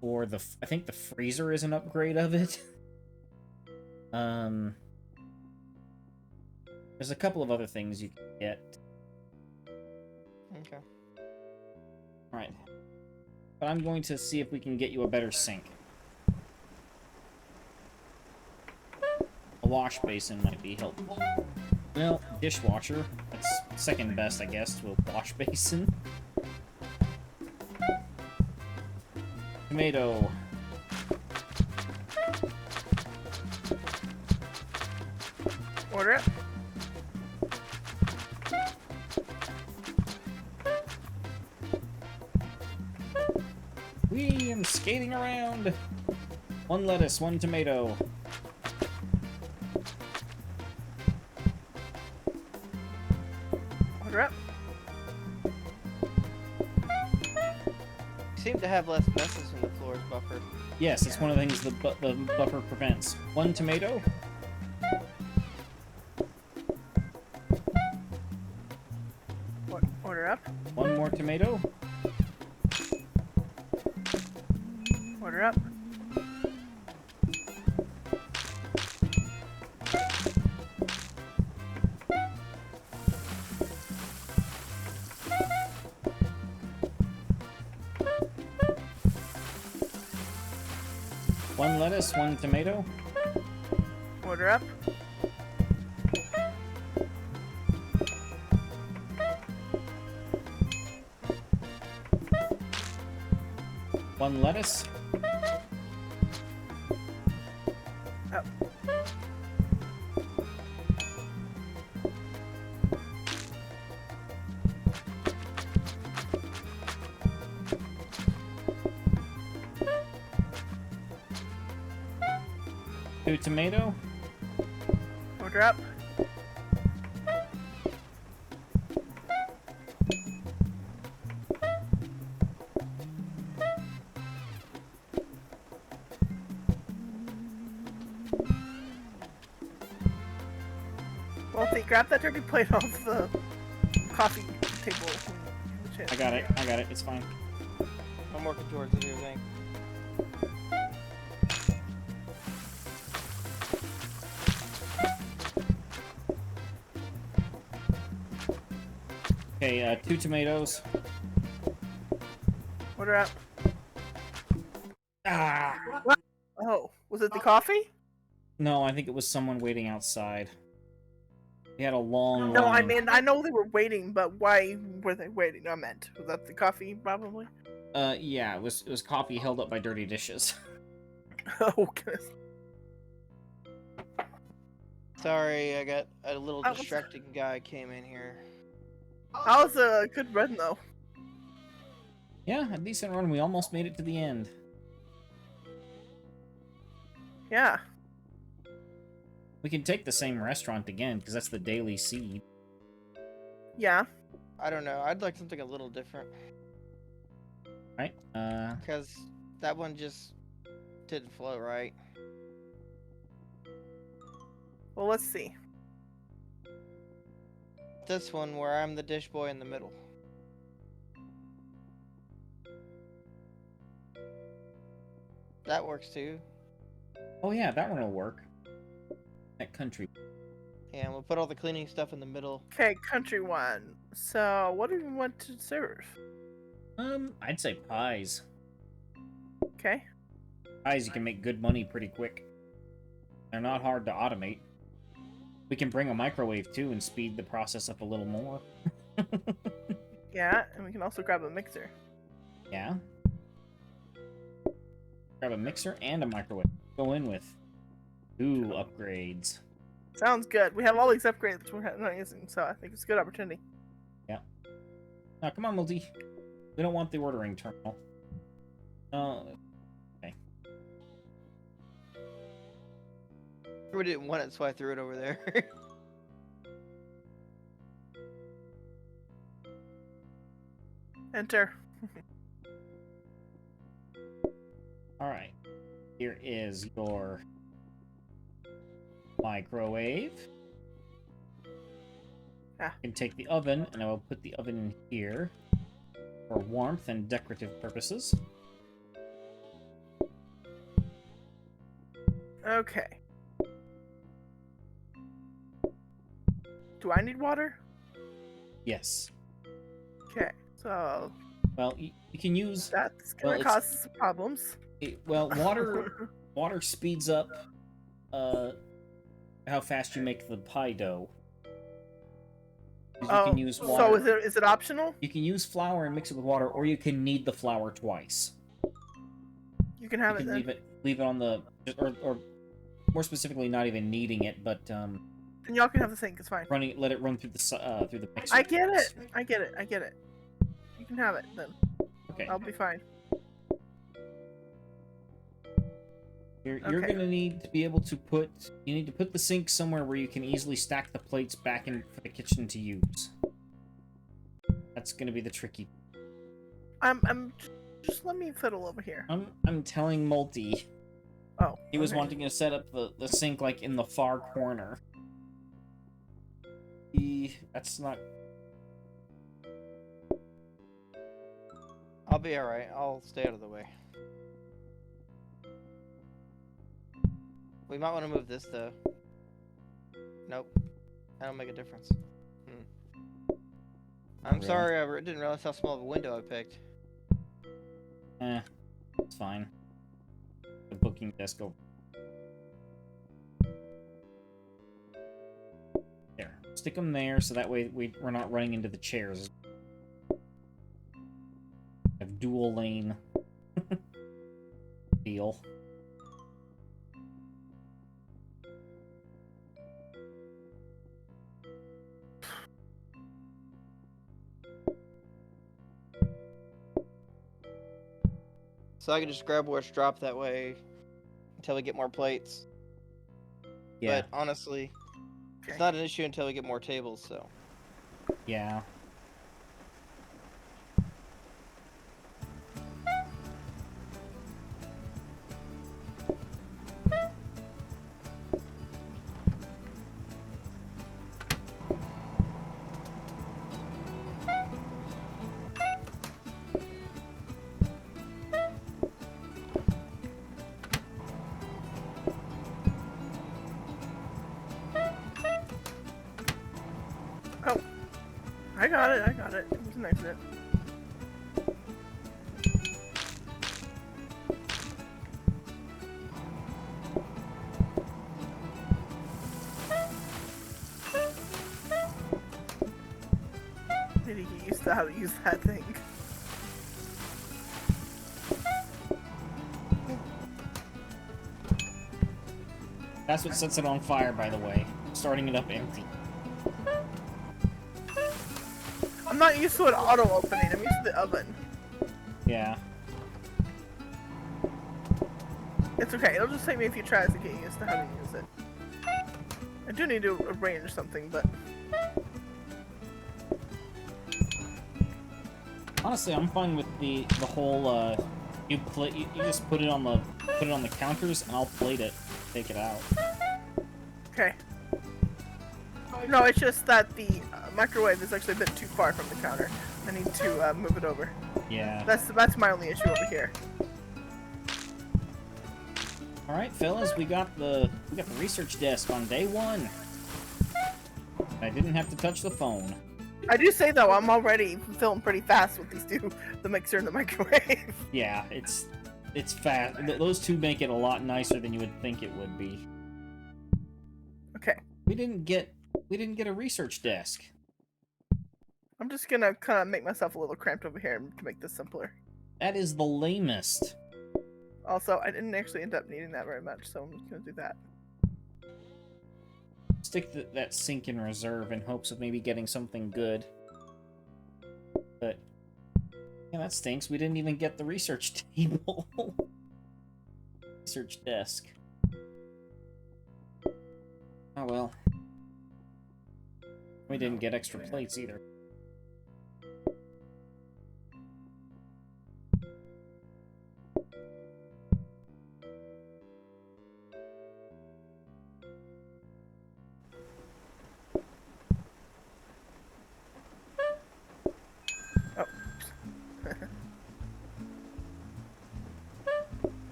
or I think the freezer is an upgrade of it. There's a couple of other things you can get. Okay. Alright. But I'm going to see if we can get you a better sink. A wash basin might be helpful. Well, dishwasher. That's second best, I guess, to a wash basin. Tomato. Order it. Whee! I'm skating around! 1 lettuce, 1 tomato. Order it. You seem to have less messes when the floor is buffered. Yes, it's one of the things the buffer prevents. 1 tomato. Order up. 1 more tomato. Order up. One lettuce, 1 tomato. Order up. One lettuce. Up. Two tomato. Order up. Well, grab that dirty plate off the coffee table. I got it. I got it. It's fine. I'm working towards it here, thing. Okay, 2 tomatoes. Order up. Ah! Oh, was it the coffee? No, I think it was someone waiting outside. They had a long No, I line. mean, I know they were waiting, but why were they waiting? I meant, was that the coffee, probably? Yeah, it was coffee held up by dirty dishes. Oh, goodness. Sorry, I got a little That was- distracting guy came in here. That was a good run, though. Yeah, a decent run. We almost made it to the end. Yeah. We can take the same restaurant again, because that's the Daily Seed. Yeah. I don't know. I'd like something a little different Right? because that one just didn't flow right. Well, let's see. This one where I'm the dish boy in the middle. That works too. Oh yeah, that one will work. That country. And we'll put all the cleaning stuff in the middle. Okay, country one. So, what do you want to serve? I'd say pies. Okay. Pies, you can make good money pretty quick. They're not hard to automate. We can bring a microwave too and speed the process up a little more. Yeah, and we can also grab a mixer. Yeah. Grab a mixer and a microwave. Go in with 2 upgrades. Sounds good. We have all these upgrades we're not using, so I think it's a good opportunity. Now, come on, Multi. We don't want the ordering terminal. Okay. We didn't want it, so I threw it over there. Enter. Alright. Here is your microwave. Ah. You can take the oven, and I will put the oven in here for warmth and decorative purposes. Okay. Do I need water? Yes. Okay, so Well, you can use... that's Well, gonna it's- cause some problems. Water speeds up how fast you make the pie dough. 'Cause you can use water. So is it optional? You can use flour and mix it with water, or you can knead the flour twice. You can have You it can then. leave it on the, or more specifically, not even kneading it, but Then y'all can have the sink. It's fine. let it run through the mixer. I get it. I get it. I get it. You can have it then. Okay. I'll be fine. You're Okay. gonna need to be able to put. You need to put the sink somewhere where you can easily stack the plates back in for the kitchen to use. That's gonna be the tricky. I'm just let me fiddle over here. I'm telling Multi. Oh. He was okay. wanting to set up the sink like in the far corner. That's not. I'll be alright. I'll stay out of the way. We might want to move this, though. Nope. That'll make a difference. I'm Really? sorry, I didn't realize how small of a window I picked. It's fine. The booking desk over. There. Stick them there so that way we're not running into the chairs. Have dual lane deal. So I can just grab where it's dropped that way until we get more plates. Yeah, But honestly, Okay. it's not an issue until we get more tables, so. yeah. I got it. I got it. It was an accident. Did he get used to how to use that thing? That's what sets it on fire, by the way. Starting it up empty. I'm not used to an auto opening. I'm used to the oven. Yeah. It's okay. It'll just take me a few tries to get used to how to use it. I do need to arrange something, but Honestly, I'm fine with the whole you just put it on the counters and I'll plate it, take it out. okay. No, it's just that the microwave is actually a bit too far from the counter. I need to move it over. Yeah. That's my only issue over here. All right, fellas, we got the research desk on day 1. I didn't have to touch the phone. I do say though, I'm already filling pretty fast with these two, the mixer and the microwave. Yeah, it's fast. Those two make it a lot nicer than you would think it would be. Okay. We didn't get a research desk. I'm just gonna kind of make myself a little cramped over here to make this simpler. That is the lamest. Also, I didn't actually end up needing that very much, so I'm just gonna do that. Stick that sink in reserve in hopes of maybe getting something good. But yeah, that stinks. We didn't even get the research table. Research desk. Oh well. We didn't get extra plates either.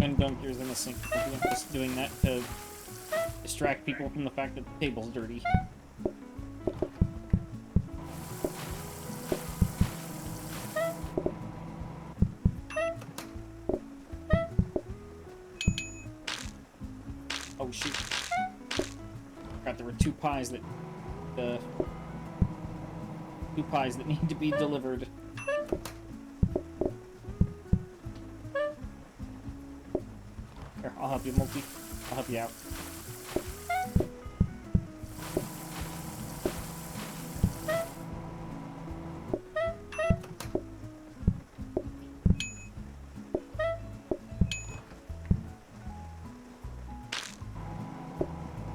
And dunk yours in the sink. I'm just doing that to distract people from the fact that the table's dirty. Oh shoot. Forgot there were two pies that need to be delivered. Here, I'll help you, Multi. I'll help you out.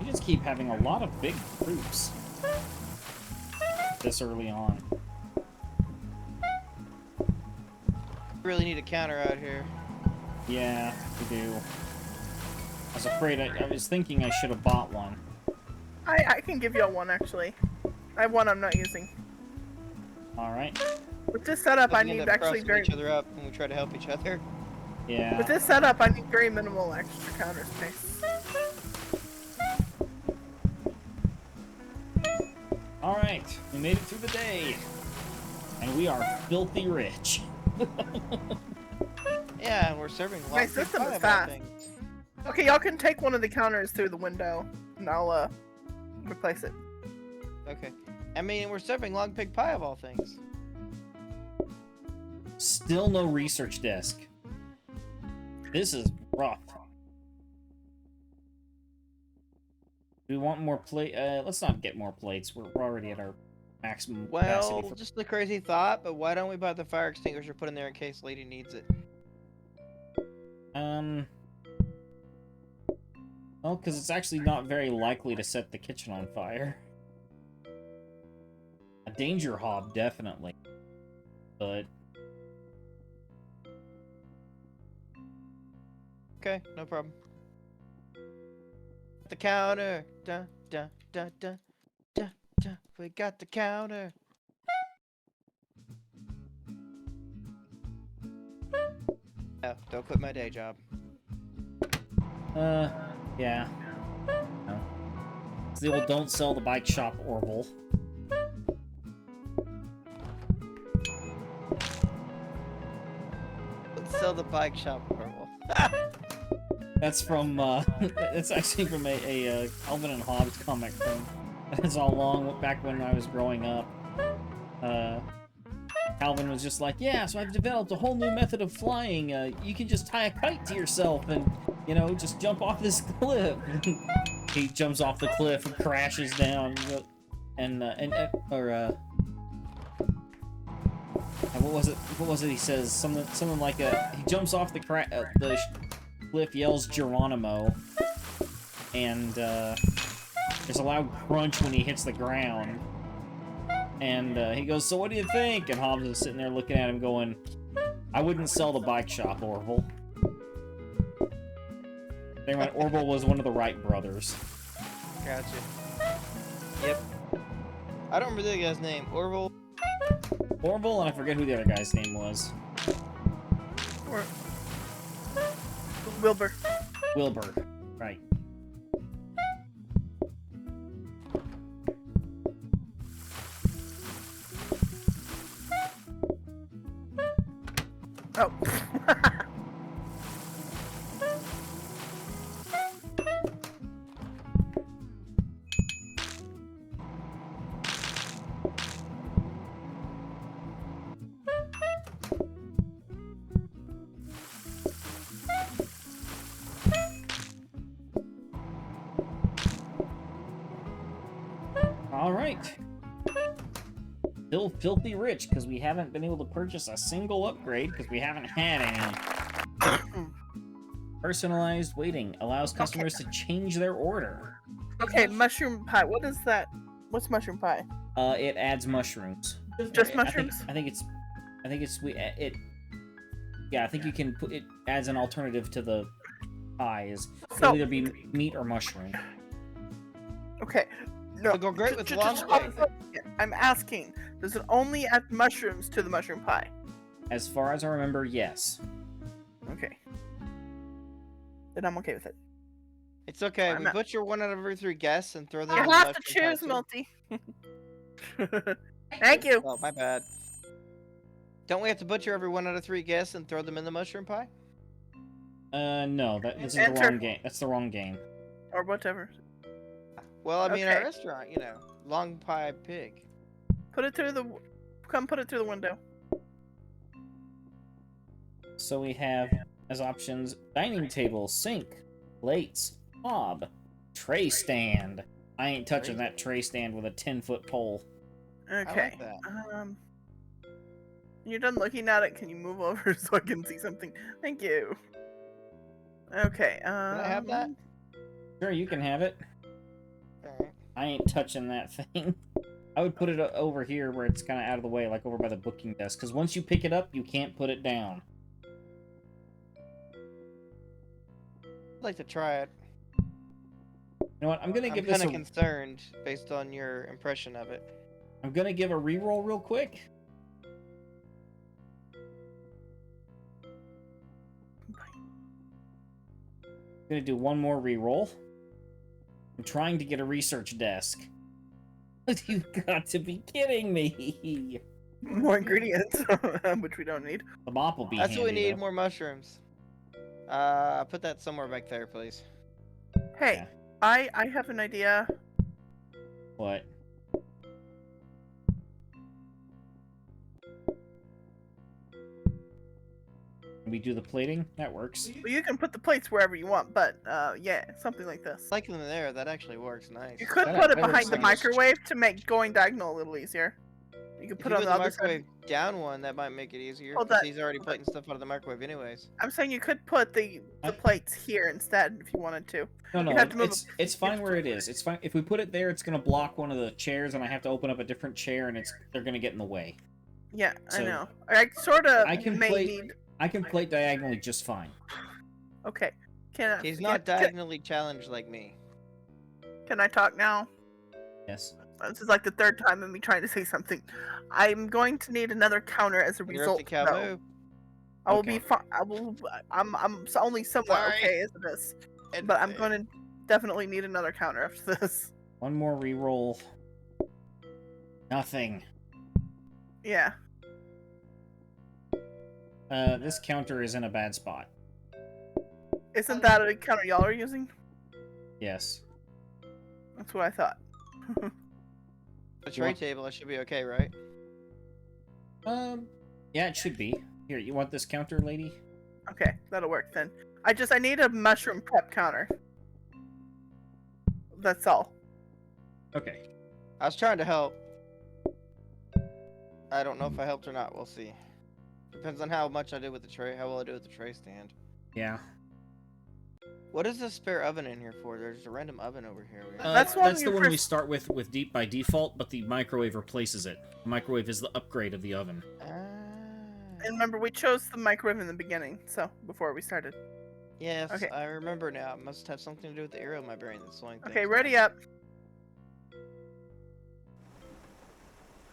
You just keep having a lot of big groups this early on. Really need a counter out here. Yeah, we do. I was afraid I was thinking I should have bought one. I can give you a one actually. I have one I'm not using. Alright. With this setup, I We end need up actually crossing very. each other up when we try to help each other. Yeah. With this setup, I need very minimal extra counter space. Alright, we made it through the day. And we are filthy rich. Yeah, and we're serving My lots system of is five fast. things. Okay, y'all can take one of the counters through the window, and I'll replace it. Okay. I mean, we're serving log pig pie of all things. Still no research desk. This is rough. Do we want more plate? Let's not get more plates. We're already at our maximum capacity. Well, just a crazy thought, but why don't we buy the fire extinguisher put in there in case Lady needs it? Well, because it's actually not very likely to set the kitchen on fire. A danger hob, definitely. But Okay, no problem. The counter. Dun, dun, dun, dun, dun, dun. We got the counter. Yeah, don't quit my day job. yeah. No. It's the old don't sell the bike shop Orville. Let's sell the bike shop, Orville. That's from, it's actually from a Calvin and Hobbes comic from, that's all long back when I was growing up. Calvin was just like, yeah, so I've developed a whole new method of flying. You can just tie a kite to yourself and, you know, just jump off this cliff. He jumps off the cliff and crashes down. What was it he says? Something like he jumps off the cliff, yells Geronimo, and there's a loud crunch when he hits the ground. And he goes, "So what do you think?" And Hobbs is sitting there looking at him going, "I wouldn't sell the bike shop, Orville." Anyway, Orville was one of the Wright brothers. Gotcha. Yep. I don't remember the guy's name. Orville. Orville, and I forget who the other guy's name was. Or Wilbur. Wilbur. Right. Oh. All right. Still filthy rich because we haven't been able to purchase a single upgrade because we haven't had any. Personalized waiting allows customers to change their order. Okay, mushroom pie. What is that? What's mushroom pie? It adds mushrooms. Just mushrooms? I think it's sweet. Yeah, I think you can put it adds an alternative to the pies. It'll So- either be meat or mushroom. Okay. No. It'll go great with long I'm asking, does it only add mushrooms to the mushroom pie? As far as I remember, yes. Okay. Then I'm okay with it. It's okay. I'm We not- butcher 1 out of every 3 guests and throw them You in the have to mushroom pie, choose, too. Multi. Thank you. Oh, my bad. Don't we have to butcher every 1 out of 3 guests and throw them in the mushroom pie? No, this is the Enter. wrong game. That's the wrong game. Or whatever. Well, I mean, our Okay. restaurant, you know, long pie pig. Put it through the. Come put it through the window. So we have as options dining table, sink, plates, hob, tray stand. I ain't touching that tray stand with a 10-foot pole. Okay. I like that. When you're done looking at it, can you move over so I can see something? Thank you. Okay. Can I have that? Sure, you can have it. Alright. I ain't touching that thing. I would put it over here where it's kind of out of the way, like over by the booking desk, because once you pick it up, you can't put it down. I'd like to try it. You know what? I'm gonna I'm give this kind a of concerned based on your impression of it. I'm gonna give a reroll real quick. I'm gonna do one more reroll. I'm trying to get a research desk. You've got to be kidding me. More ingredients, which we don't need. The mop will be That's what we handy, need, though. more mushrooms. Put that somewhere back there, please. Hey, Yeah. I have an idea. What? We do the plating? That works. Well, you can put the plates wherever you want, but yeah, something like this. Like them there, that actually works nice. You could That- put it that works behind the nice. microwave to make going diagonal a little easier. You could If put you it on put the the other side. microwave down one, that might make it easier. Hold 'cause that- he's already plating stuff out of the microwave anyways. I'm saying you could put the plates here instead if you wanted to. No, no, You'd have to move it's fine where it is. It's fine. If we put it there, it's gonna block one of the chairs, and I have to open up a different chair, and they're gonna get in the way. Yeah, I So- know. I sort of I can may plate- need. I can plate diagonally just fine. Okay. Can He's not can, diagonally challenged like me. can I talk now? Yes. This is like the third time of me trying to say something. I'm going to need another counter as a result. Interrupted cow though. moo. I will Okay. be fine. I'm only somewhat Sorry. okay as this, And- but I'm going to definitely need another counter after this. One more reroll. Nothing. Yeah. This counter is in a bad spot. Isn't that a counter y'all are using? Yes. That's what I thought. The tray want- table, I should be okay, right? Yeah, it should be. Here, you want this counter, lady? Okay, that'll work then. I need a mushroom prep counter. That's all. Okay. I was trying to help. I don't know if I helped or not. We'll see. Depends on how much I did with the tray, how well I did with the tray stand. Yeah. What is the spare oven in here for? There's a random oven over here. That's one the you one we first- start with deep by default, but the microwave replaces it. The microwave is the upgrade of the oven. And remember, we chose the microwave in the beginning, so before we started. Yes, Okay. I remember now. It must have something to do with the arrow in my brain that's slowing things Okay, down. ready up.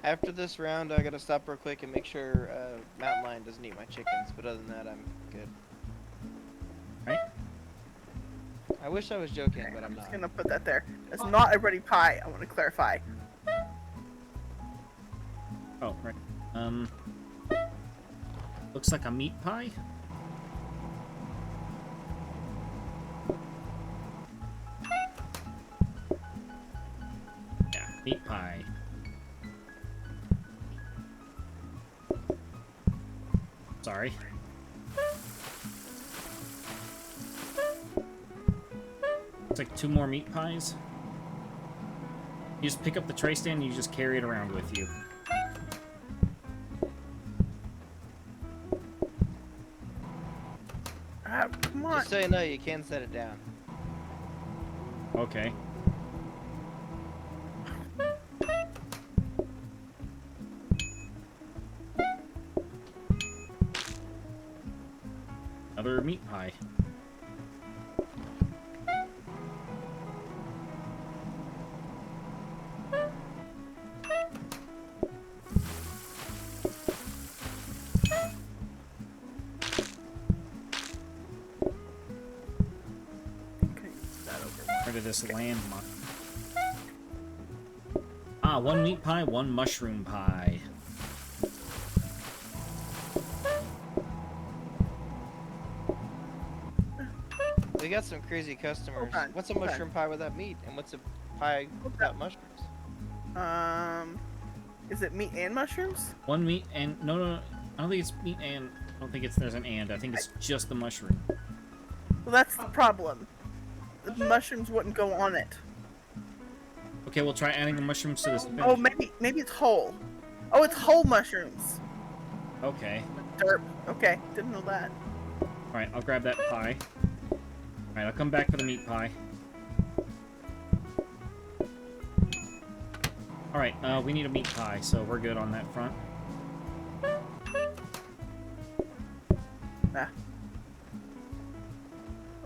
After this round, I gotta stop real quick and make sure Mountain Lion doesn't eat my chickens. But other than that, I'm good. Right? I wish I was joking, Okay, but I'm just not. gonna put that there. It's not a ready pie. I want to clarify. Oh, right. Looks like a meat pie. Yeah, meat pie. Sorry. It's like 2 more meat pies. You just pick up the tray stand and you just carry it around with you. Ah, come on. Just so you know, you can set it down. Okay. Another meat pie. Okay, that over. Rid of this landmine. Ah, 1 meat pie, 1 mushroom pie. We got some crazy customers. Hold on, What's a hold on. mushroom pie without meat? And what's a pie Hold without mushrooms? Is it meat and mushrooms? 1 meat and... No. I don't think it's meat and... I don't think there's an and. I think it's just the mushroom. Well, that's the problem. The mushrooms wouldn't go on it. Okay, we'll try adding the mushrooms to this. Oh, maybe it's whole. Oh, it's whole mushrooms. Okay. Derp. Okay, didn't know that. Alright, I'll grab that pie. Alright, I'll come back for the meat pie. Alright, we need a meat pie, so we're good on that front. Ah.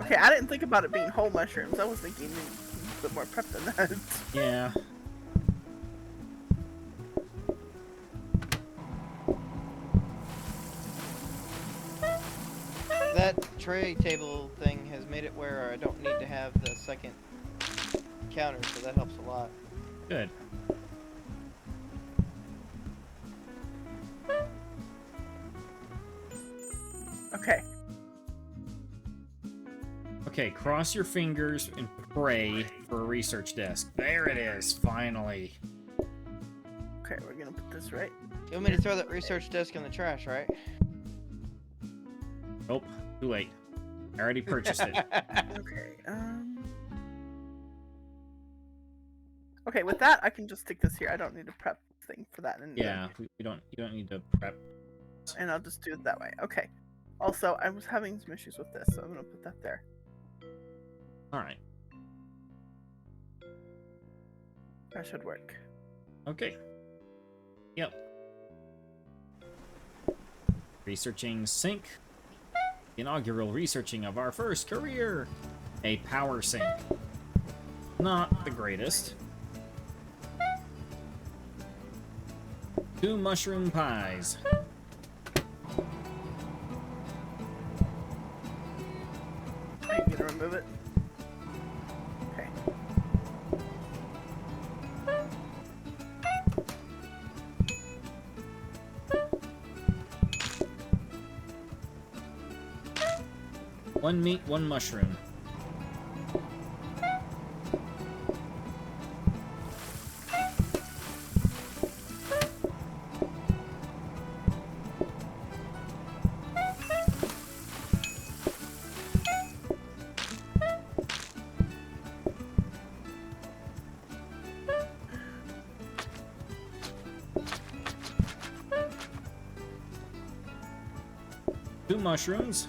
Okay, I didn't think about it being whole mushrooms. I was thinking a bit more prep than that. Yeah. That tray table thing has made it where I don't need to have the second counter, so that helps a lot. Good. Okay. Okay, cross your fingers and pray for a research desk. There it is, finally. Okay, we're gonna put this right. You want me to throw that research desk in the trash, right? Nope, too late. I already purchased it. Okay, Okay, with that, I can just stick this here. I don't need a prep thing for that. And Yeah, you don't need to prep. And I'll just do it that way. Okay. Also, I was having some issues with this, so I'm gonna put that there. Alright. That should work. Okay. Yep. Researching sink. Inaugural researching of our first career. A power sink. Not the greatest. 2 mushroom pies. Are you gonna remove it? Okay. One meat, 1 mushroom. Two mushrooms.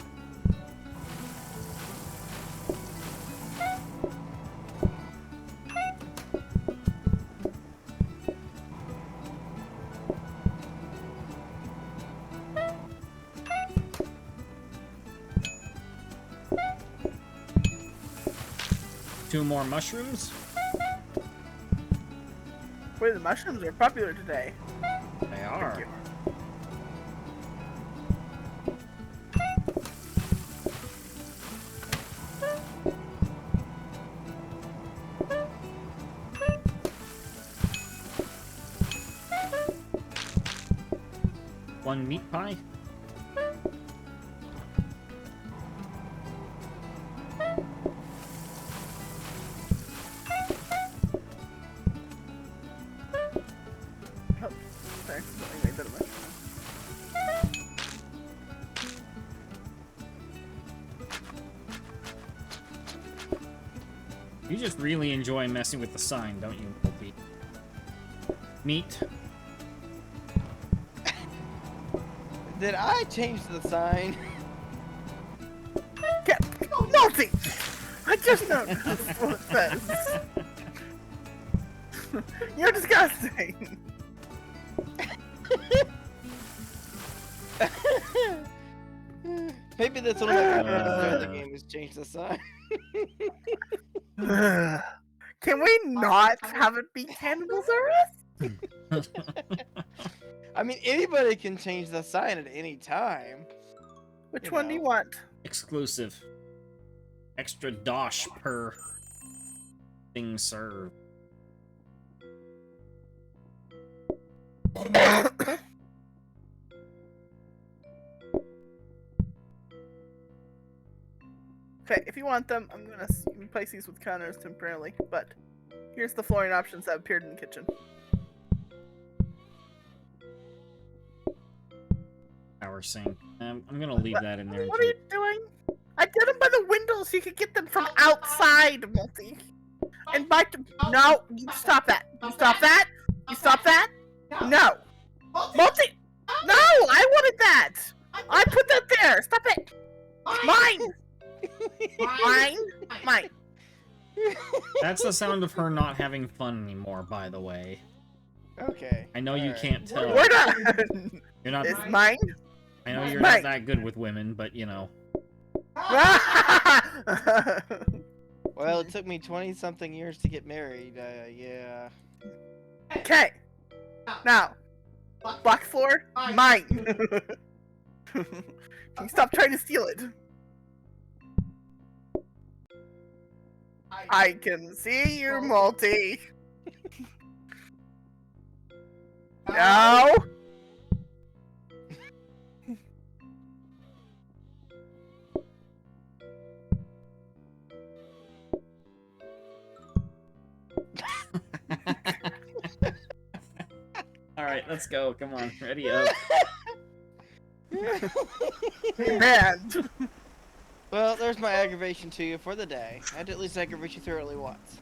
2 more mushrooms. Boy, the mushrooms are popular today. They are. you. One meat pie. Oh, I accidentally made that a mushroom. You just really enjoy messing with the sign, don't you, Opie? Meat. Did I change the sign? Get multi! I just noticed what it says. You're disgusting. Maybe that's one of my favorite the game is change the sign. Can we not have it be Cannibals Earth? I mean, anybody can change the sign at any time. Which You one do you know. want? Exclusive. Extra dosh per thing served. Okay, if you want them, I'm gonna replace these with counters temporarily, but here's the flooring options that appeared in the kitchen. Power sink. I'm gonna leave that in there. What are you doing? I did them by the window so you could get them from outside, Multi. And by no, you stop that. You stop that. You stop that. No, Multi. No, I wanted that. I put that there. Stop it. Mine. Mine. That's the sound of her not having fun anymore, by the way. Okay. I know you alright. can't tell. We're done. You're not. It's mine. I know you're Mine. not that good with women, but you know. Well, it took me 20-something years to get married. Yeah. Okay. Now, black floor, mine. Can you stop trying to steal it? I can see you, Multi. No. Alright, let's go. Come on. Ready up. Man. Well, there's my aggravation to you for the day. I had to at least aggravate you thoroughly once.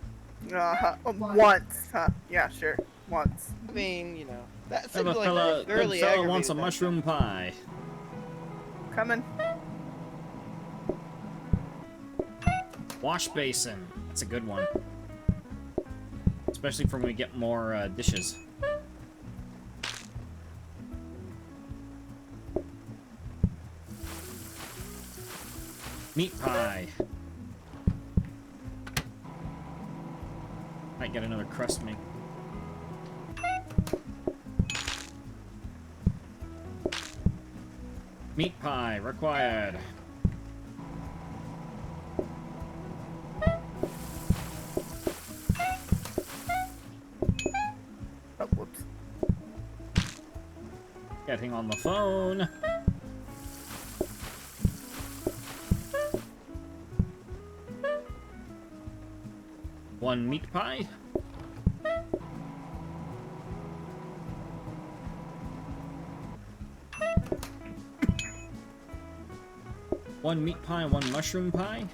Once, huh? Yeah, sure. Once. I mean, you know, that Have seems a like fella, fairly that fella wants a aggravated mushroom pie. Coming. Wash basin. That's a good one. Especially for when we get more dishes. Meat pie. Might get another crust make. Meat pie required. Oh, whoops. Getting on the phone. One meat pie. One meat pie, one mushroom pie.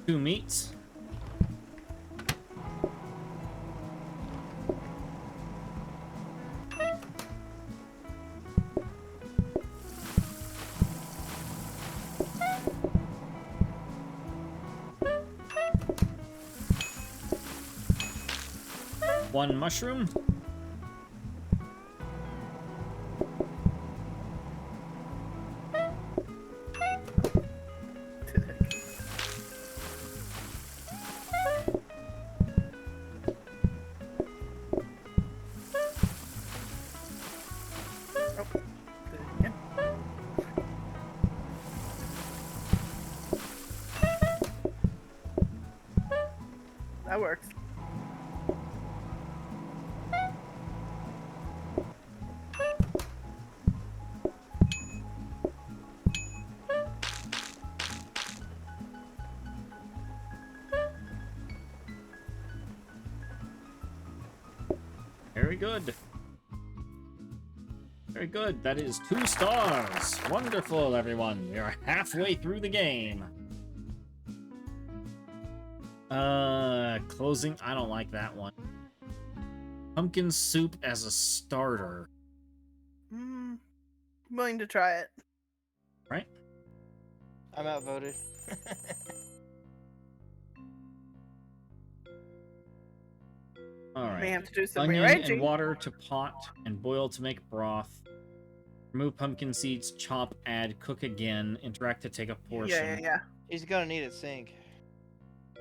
Two meats. 1 mushroom. That works. Very good. Very good. That is 2 stars. Wonderful, everyone. We are halfway through the game. Closing. I don't like that one. Pumpkin soup as a starter. I'm willing to try it. Right? I'm outvoted. All May right. have to do some Onion rearranging. and water to pot and boil to make broth. Remove pumpkin seeds, chop, add, cook again, interact to take a portion. Yeah. He's gonna need a sink.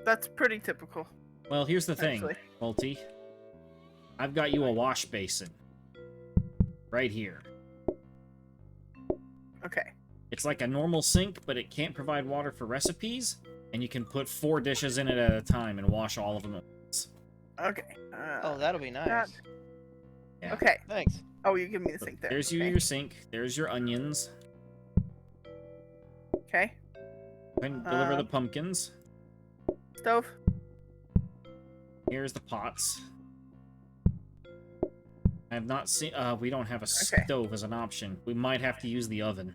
That's pretty typical. Well, here's the thing, Actually. Multi. I've got you a wash basin. Right here. Okay. It's like a normal sink, but it can't provide water for recipes, and you can put 4 dishes in it at a time and wash all of them at once. Okay. Oh, that'll be nice. that- Yeah. Okay. Thanks. Oh, you give me the So sink there. there's okay. your sink. There's your onions. Okay. And deliver the pumpkins. Stove. Here's the pots. I have not seen. We don't have a Okay. stove as an option. We might have to use the oven.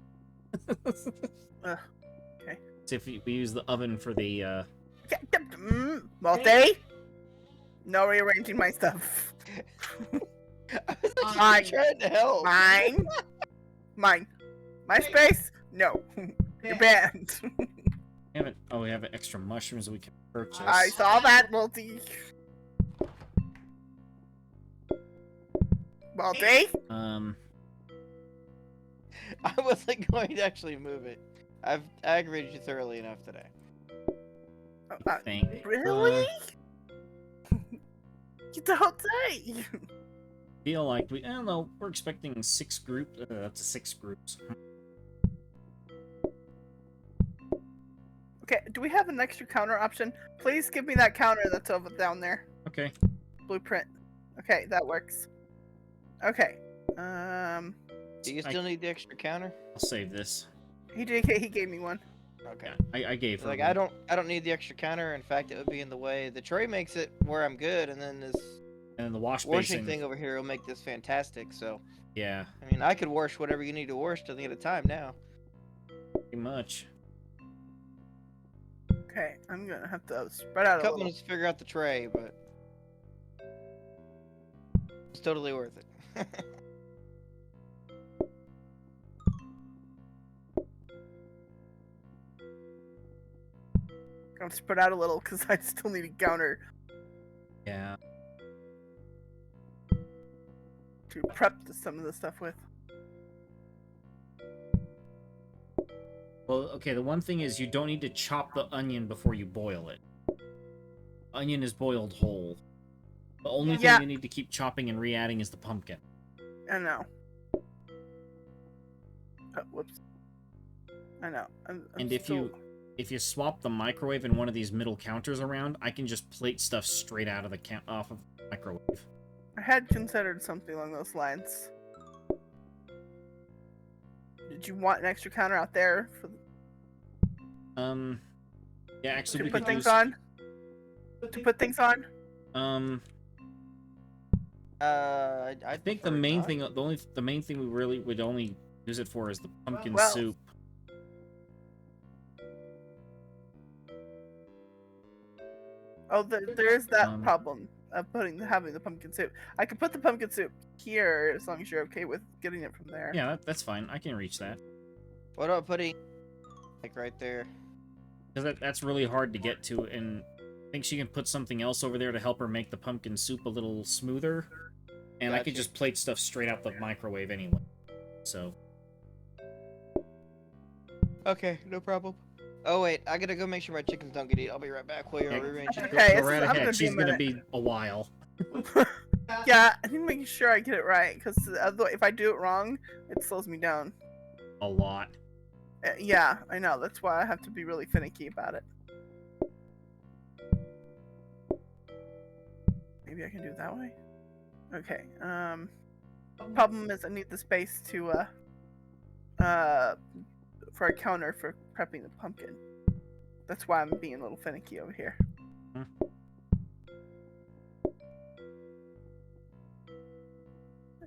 Okay. See if we use the oven for the. Multi. No rearranging my stuff. I was like, Mine. trying to help. Mine. Mine. My space. No. You're banned. We have extra mushrooms we can purchase. I saw that, Multi. Multi. I wasn't going to actually move it. I've aggravated you thoroughly enough today. I think. Really? You don't say. Feel like I don't know. We're expecting 6 groups. That's 6 groups. Okay, do we have an extra counter option? Please give me that counter that's over down there. Okay. Blueprint. Okay, that works. Okay. Do you still need the extra counter? I'll save this. He gave me one. Okay. I gave her. Like one. I don't need the extra counter. In fact, it would be in the way. The tray makes it where I'm good, and then this And then the wash washing basin. thing over here will make this fantastic. So, Yeah, I mean, I could wash whatever you need to wash till the end of time now. pretty much. Okay, I'm gonna have to spread out A a couple little. minutes to figure out the tray, but it's totally worth it. I'm spread out a little because I still need a counter Yeah. to prep some of the stuff with. Well, okay, the one thing is you don't need to chop the onion before you boil it. Onion is boiled whole. The only thing Yeah. you need to keep chopping and re-adding is the pumpkin. I know. Oh, whoops. I know. I'm And if you swap the microwave and one of these middle counters around, I can just plate stuff straight out of the off of the microwave. I had considered something along those lines. Did you want an extra counter out there for Yeah, actually, to we put could things use. on? To put things on? I think the prefer main not. thing, the main thing we really would only use it for is the pumpkin Well- soup. Oh, there is that Um, problem of having the pumpkin soup. I could put the pumpkin soup here as long as you're okay with getting it from there. Yeah, that's fine. I can reach that. What about putting like right there? Because that's really hard to get to, and I think she can put something else over there to help her make the pumpkin soup a little smoother. And I could Gotcha. just plate stuff straight out the microwave anyway. So, Okay, no problem. Oh wait, I gotta go make sure my chickens don't get eaten. I'll be right back while you're Okay. rearranging. Okay, go this right is- I'm ahead. gonna be a She's gonna minute. be a while. Yeah, I need to make sure I get it right because if I do it wrong, it slows me down. A lot. Yeah, I know. That's why I have to be really finicky about it. Maybe I can do it that way. Okay. Problem is I need the space to for a counter for prepping the pumpkin. That's why I'm being a little finicky over here. Hmm.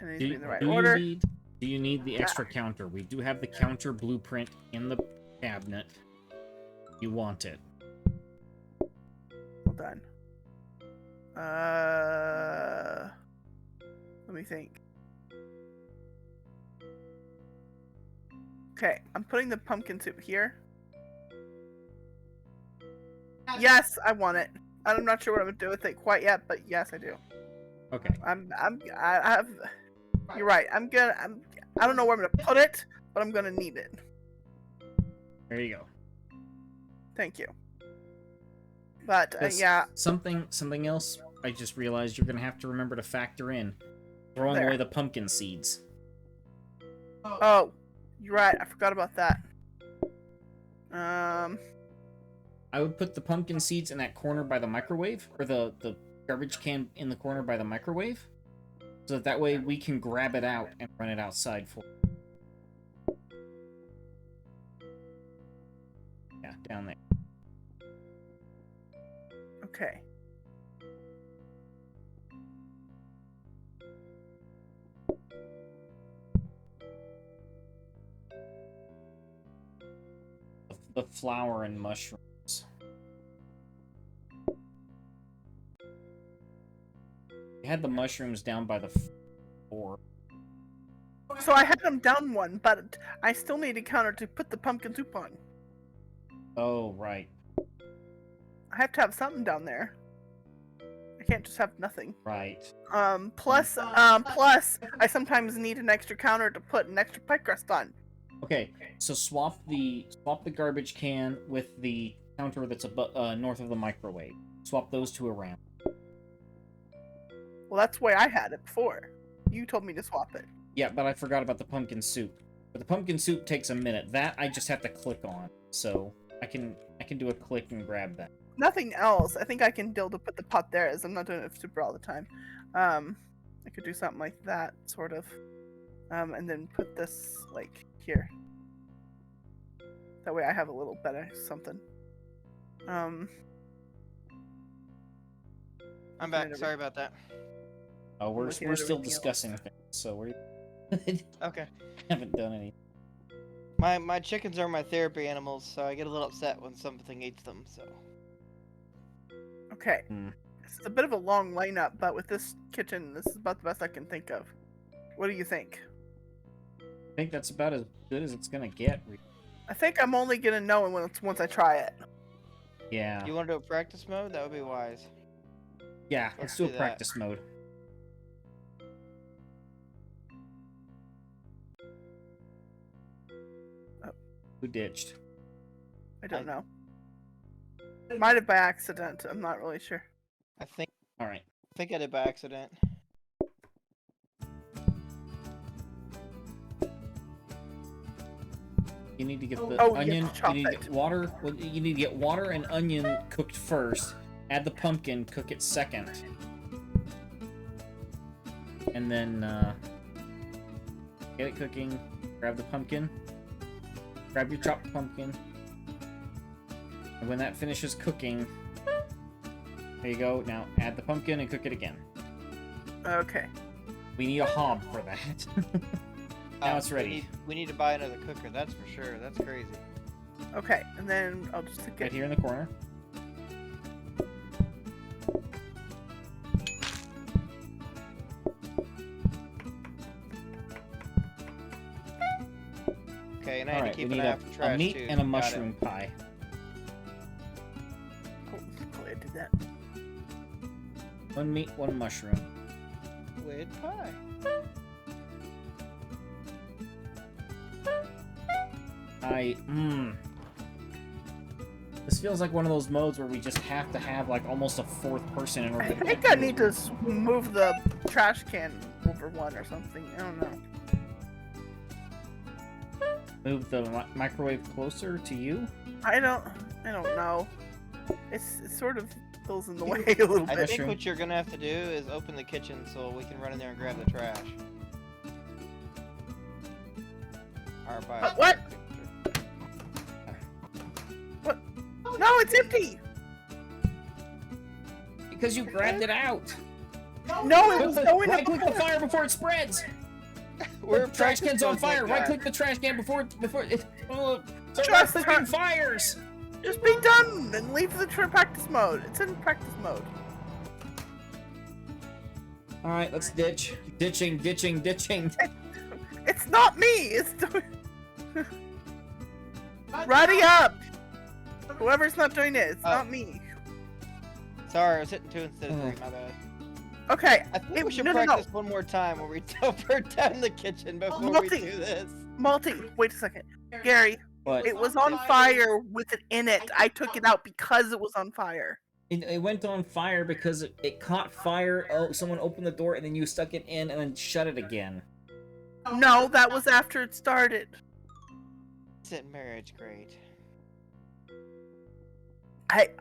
And it needs to be in the right do order. do you need the extra counter? We do have the counter blueprint in the cabinet. You want it. Well done. Let me think. Okay, I'm putting the pumpkin soup here. Yes, I want it. I'm not sure what I'm gonna do with it quite yet, but yes, I do. Okay. I have. You're right. I don't know where I'm gonna put it, but I'm gonna need it. There you go. Thank you. But This- yeah, Something else I just realized you're gonna have to remember to factor in. Throwing There. away the pumpkin seeds. oh, you're right. I forgot about that. I would put the pumpkin seeds in that corner by the microwave, or the garbage can in the corner by the microwave, so that way we can grab it out and run it outside for. Yeah, down there. Okay. The flour and mushrooms. We had the mushrooms down by the floor. So I had them down one, but I still need a counter to put the pumpkin soup on. Oh, right. I have to have something down there. I can't just have nothing. Right. Plus, I sometimes need an extra counter to put an extra pie crust on. Okay, so swap the garbage can with the counter that's north of the microwave. Swap those two around. Well, that's the way I had it before. You told me to swap it. Yeah, but I forgot about the pumpkin soup. But the pumpkin soup takes a minute. That I just have to click on. So I can do a click and grab that. Nothing else. I think I can deal to put the pot there, as I'm not doing it super all the time. I could do something like that, sort of. And then put this, like, here. That way I have a little better something. I'm looking back. at Sorry about that. Oh, we're looking at still everything discussing things, so we Okay. haven't done any. My chickens are my therapy animals, so I get a little upset when something eats them. So Okay. Hmm. It's a bit of a long lineup, but with this kitchen, this is about the best I can think of. What do you think? I think that's about as good as it's gonna get. I think I'm only gonna know once I try it. Yeah. you want to do a practice mode? That would be wise. Yeah, let's Let's do a do that. practice mode. Oh. Who ditched? I don't know. Might have by accident. I'm not really sure. I think Alright. I did by accident. You need to get the Oh, you have onion. to chop You need to it. get water. Well, you need to get water and onion cooked first. Add the pumpkin. Cook it second. And then get it cooking. Grab the pumpkin. Grab your chopped pumpkin. And when that finishes cooking, there you go. Now add the pumpkin and cook it again. Okay. We need a hob for that. Now it's ready. We need to buy another cooker. That's for sure. That's crazy. Okay. And then I'll just Right get here in the corner. Okay, and I All need right, to keep we an need eye out for trash a meat too. and a Got it. mushroom pie. I did that. One meat, one mushroom. Squid pie. This feels like one of those modes where we just have to have like almost a fourth person in order I to think get I need to move the trash can over one or something. I don't know. move the microwave closer to you. I don't know. It's sort of feels in the way a little I bit. think what you're gonna have to do is open the kitchen so we can run in there and grab the trash. Or buy What? What? No, it's empty. Because you grabbed it out. No, it was going Right click the before. fire before it spreads. We're The trash can's on fire. Right Right click the trash can before it. Oh, so right Just clicking try- fires. Just be done and leave the practice mode. It's in practice mode. All right, let's ditch. Ditching. It's not me. It's doing. Ready up. Whoever's not doing it, it's not me. Sorry, I was hitting 2 instead of 3, my bad. Okay. I think we should no. practice one more time where we burn down the kitchen before we Multi. do this. Multi. Wait a second, Gary. But It was on fire with it in it. I took it out because it was on fire. it went on fire because it caught fire. Oh, someone opened the door and then you stuck it in and then shut it again. No, that was after it started. Isn't marriage great?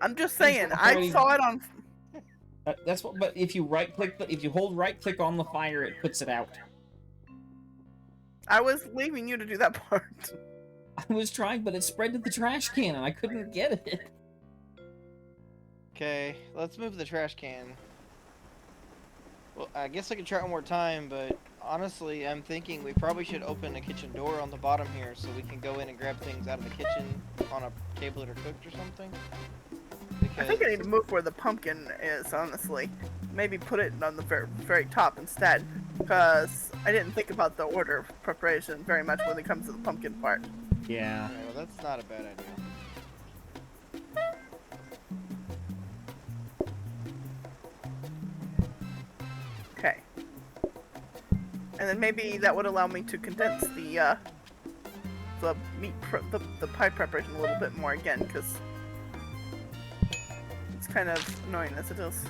I'm just saying. I already- saw it on. That's what. But if you if you hold right click on the fire, it puts it out. I was leaving you to do that part. I was trying, but it spread to the trash can and I couldn't get it. Okay, let's move the trash can. Well, I guess I could try one more time, but honestly, I'm thinking we probably should open the kitchen door on the bottom here so we can go in and grab things out of the kitchen on a table that are cooked or something. I think I need to move where the pumpkin is, honestly. Maybe put it on the very top instead, because I didn't think about the order of preparation very much when it comes to the pumpkin part. Yeah. Okay, well, that's not a bad idea. Okay. And then maybe that would allow me to condense the the pie preparation a little bit more again, because it's kind of annoying as it is.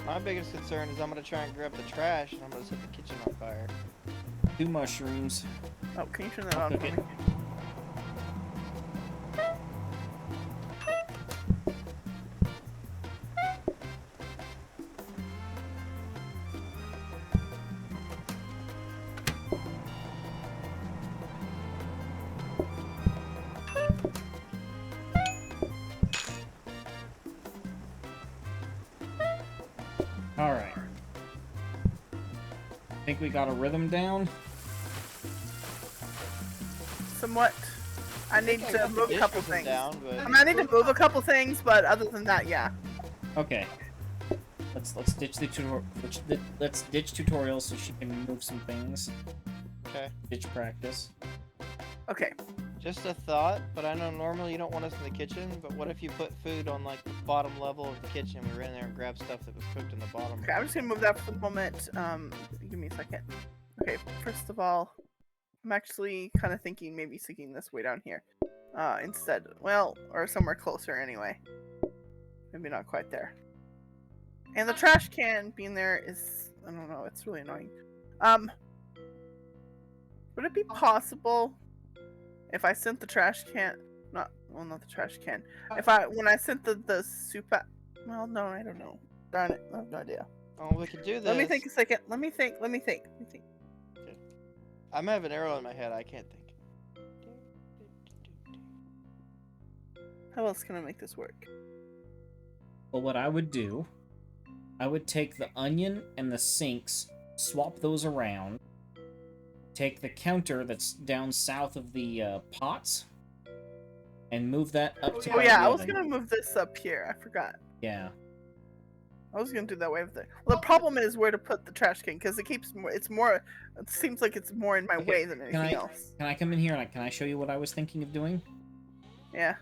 My biggest concern is I'm gonna try and grab the trash and I'm gonna set the kitchen on fire. 2 mushrooms. Oh, can you turn that I'll on cook for it. me? All right. Think we got a rhythm down? Somewhat. I need I to got the move a dish couple rhythm things. down, but I mean, I need to move a couple things, but other than that, yeah. Okay. Let's ditch the let's ditch tutorials so she can move some things. okay. Ditch practice. Okay. Just a thought, but I know normally you don't want us in the kitchen, but what if you put food on like the bottom level of the kitchen? We ran there and grabbed stuff that was cooked in the bottom. Okay, I'm just gonna move that for the moment. Give me a second. Okay, first of all, I'm actually kind of thinking maybe sticking this way down here. Instead, well, or somewhere closer anyway. Maybe not quite there. And the trash can being there is, I don't know, it's really annoying. Would it be possible if I sent the trash can, not the trash can, when I sent the soup out, well, no, I don't know. Darn it, I have no idea. Oh, we could do this. Let me think a second. Let me think. I'm having an arrow in my head. I can't think. How else can I make this work? Well, what I would do, I would take the onion and the sinks, swap those around, take the counter that's down south of the pots, and move that up to Oh by yeah, the I was oven. gonna move this up here. I forgot. Yeah. I was gonna do that way with it. Well, the problem is where to put the trash can because it keeps more. It's more. It seems like it's more in my Okay, way than anything else. Can I come in here and can I show you what I was thinking of doing? Yeah.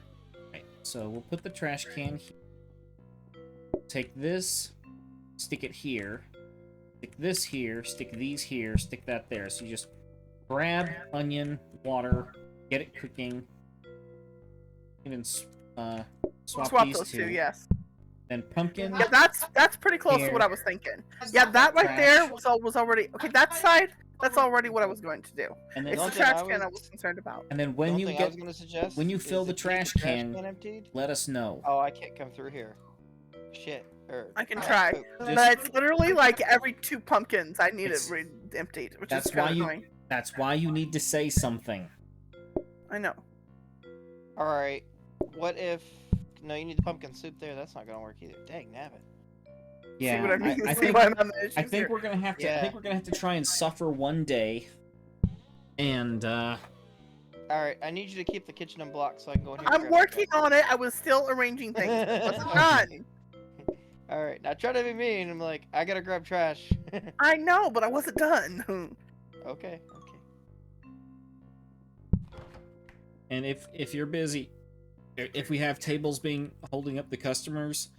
Right. So we'll put the trash can here. Take this, stick it here. Stick this here, stick these here, stick that there. So you just grab onion, water, get it cooking. Even swap these those two. two, yes. Then pumpkin. Yeah, that's pretty close to what I was thinking. Yeah, that right there was already okay. That side, that's already what I was going to do. And then It's the trash can I was concerned about. And then when you I was gonna suggest when you is fill the if you trash get can, emptied. let us know. Oh, I can't come through here. Shit. I can try, but it's literally like every 2 pumpkins I need it emptied, which is kind of annoying. That's why you need to say something. I know. All right. What if? No, you need the pumpkin soup there. That's not gonna work either. Dang, nabbit. Yeah, See what I mean? I See think, why I'm on the issues I think here? we're gonna have to. I think we're gonna have to try and suffer one day. And All right, I need you to keep the kitchen unblocked so I can go in here. I'm working on it. I was still arranging things. It wasn't done. All right, now try to be mean. I'm like, I gotta grab trash. I know, but I wasn't done. Okay. and if you're busy, if we have tables holding up the customers,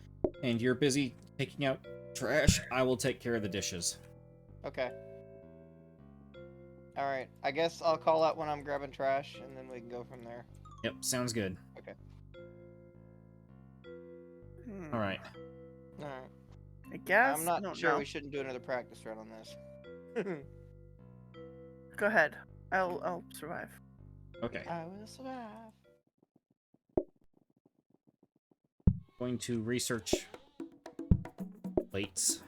and you're busy picking out trash, I will take care of the dishes. Okay. All right, I guess I'll call out when I'm grabbing trash, and then we can go from there. Yep, sounds good. Okay. All right. All right. I guess. I'm not sure know. we shouldn't do another practice run on this. Go ahead. I'll survive. Okay. I will survive. Going to research plates.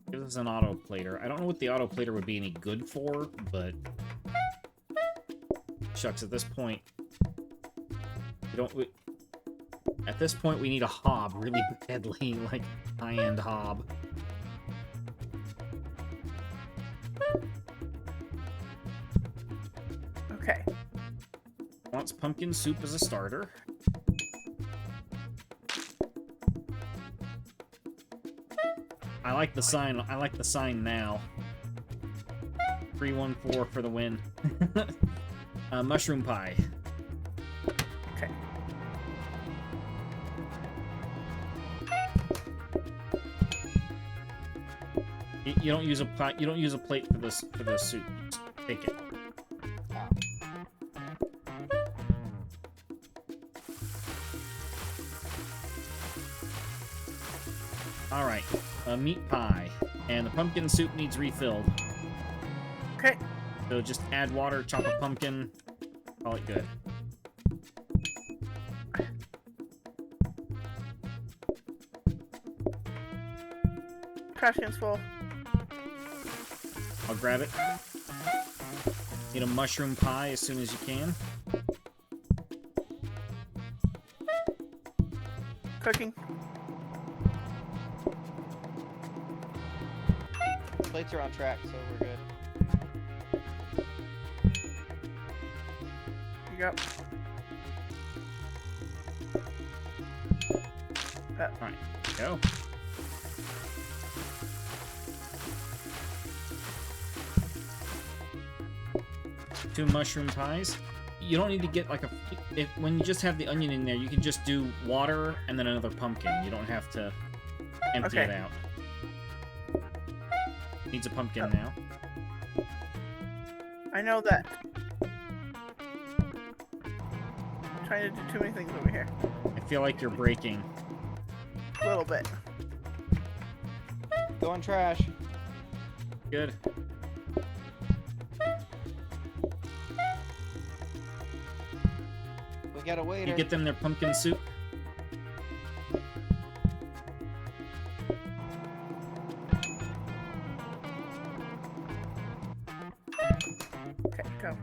This is an auto plater. I don't know what the auto plater would be any good for, but shucks, at this point, at this point we need a hob really badly, like high-end hob. Okay. Wants pumpkin soup as a starter. I like the sign. I like the sign now. 314 for the win. Mushroom pie. Okay. You don't use a pot. You don't use a plate for this soup. Just take it. All right, meat pie, and the pumpkin soup needs refilled. Okay. So just add water, chop a pumpkin, call it good. Trash can's full. I'll grab it. Need a mushroom pie as soon as you can. Cooking. Plates are on track, so we're good. You go. Alright, go. Two mushroom pies. You don't need to get like when you just have the onion in there, you can just do water and then another pumpkin. You don't have to empty it out. Needs a pumpkin now. I know that. I'm trying to do too many things over here. I feel like you're breaking. A little bit. Go on trash. Good. We got a waiter. You get them their pumpkin soup. Okay, go.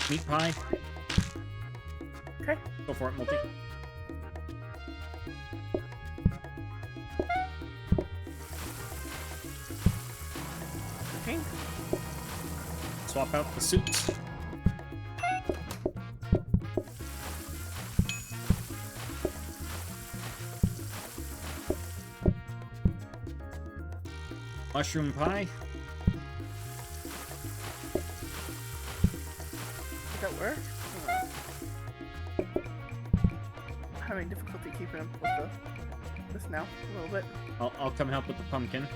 Meat pie. Okay. Go for it, Multi. Okay. Swap out the soups. Mushroom pie. that work? I'm having difficulty keeping up with this now a little bit. I'll come help with the pumpkin.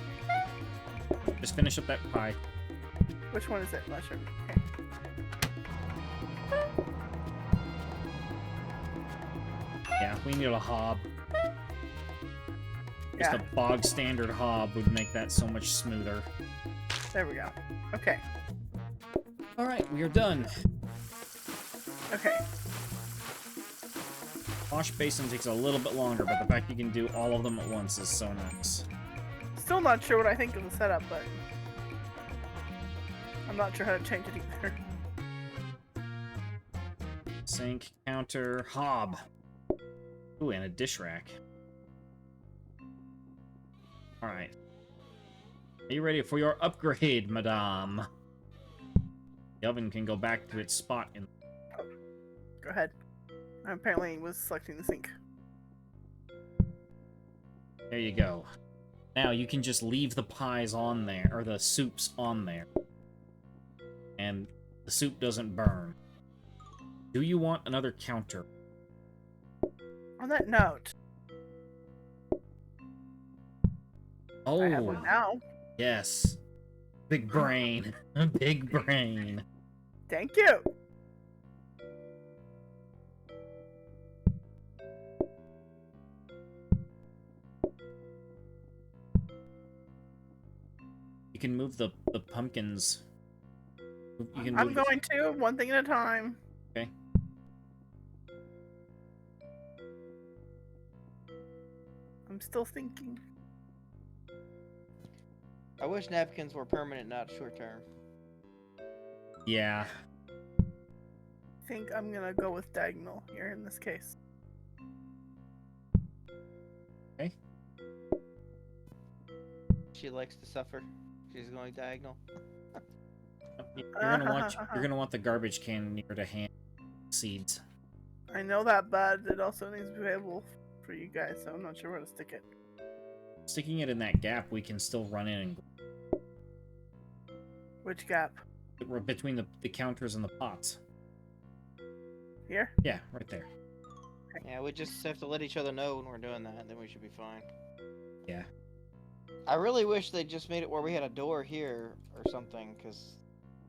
Just finish up that pie. Which one is it? Mushroom. Okay. Yeah, we need a hob. Just Yeah. a bog standard hob would make that so much smoother. There we go. Okay. Alright, we are done. Okay. Wash basin takes a little bit longer, but the fact you can do all of them at once is so nice. Still not sure what I think of the setup, but I'm not sure how to change it either. Sink, counter, hob. Ooh, and a dish rack. Alright. Are you ready for your upgrade, madame? The oven can go back to its spot in... Go ahead. I apparently was selecting the sink. There you go. Now you can just leave the pies on there, or the soups on there. And the soup doesn't burn. Do you want another counter? On that note, Oh, I have one now. yes. Big brain. Big brain. Thank you. You can move the pumpkins. You can I'm move going to, one thing at a time. Okay. I'm still thinking. I wish napkins were permanent, not short term. Yeah. I think I'm gonna go with diagonal here in this case. Okay. She likes to suffer. She's going diagonal. You're gonna want the garbage can near to hand seeds. I know that, but it also needs to be available for you guys, so I'm not sure where to stick it. Sticking it in that gap, we can still run in and Which gap? between the counters and the pots. Here? Yeah, right there. Yeah, we just have to let each other know when we're doing that, and then we should be fine. Yeah. I really wish they just made it where we had a door here or something, because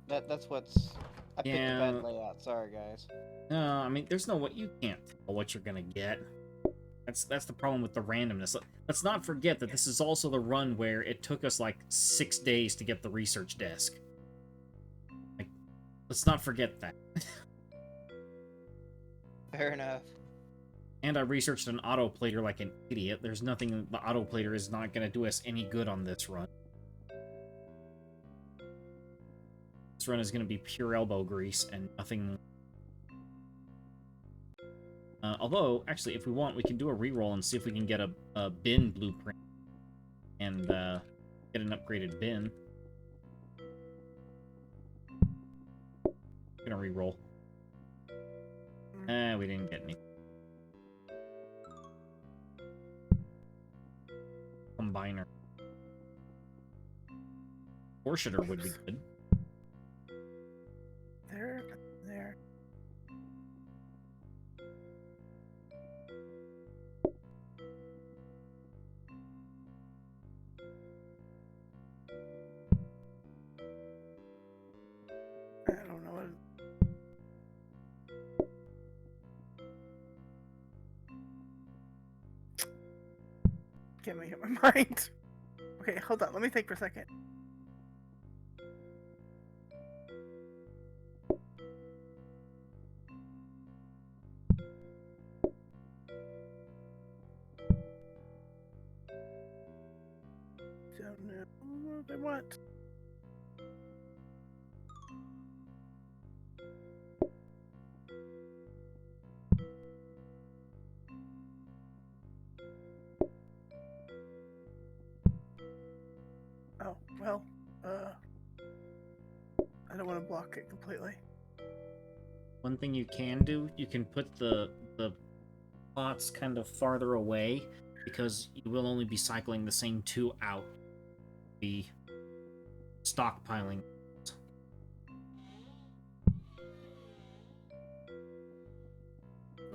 that's what's... I picked Yeah. a bad layout. Sorry, guys. No, I mean, there's no what you can't tell what you're gonna get. That's the problem with the randomness. Let's not forget that this is also the run where it took us like 6 days to get the research desk. Like, let's not forget that. Fair enough. And I researched an autoplater like an idiot. There's nothing, the autoplater is not going to do us any good on this run. This run is going to be pure elbow grease and nothing. Although, actually, if we want, we can do a reroll and see if we can get a bin blueprint and get an upgraded bin. Gonna reroll. We didn't get any. Combiner. Worshitter would be good. There. I don't know what. Can't make up my mind. Okay, hold on. Let me think for a second. Don't know what I want. Oh, well, I don't want to block it completely. One thing you can do, you can put the pots kind of farther away, because you will only be cycling the same two out. Be stockpiling.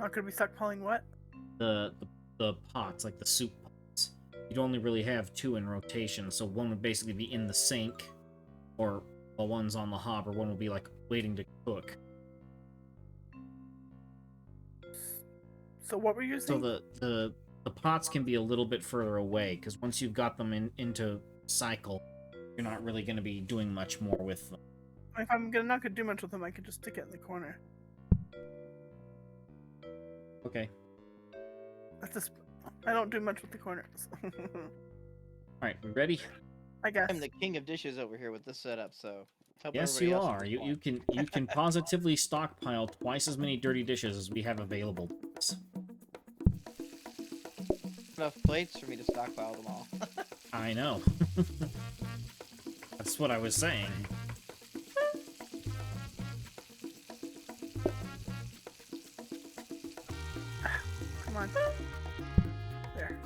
Not gonna be stockpiling what? The pots, like the soup pots. You'd only really have 2 in rotation, so one would basically be in the sink, or while one's on the hob, or one will be like waiting to cook. So what were you saying? So the pots can be a little bit further away, because once you've got them into cycle, you're not really going to be doing much more with them. If I'm not gonna do much with them, I could just stick it in the corner. Okay. That's just. I don't do much with the corners. Alright, we ready? I guess. I'm the king of dishes over here with this setup, so help Yes, everybody you else are. with You one. you can positively stockpile twice as many dirty dishes as we have available to us. Enough plates for me to stockpile them all. I know. That's what I was saying. Come on. There.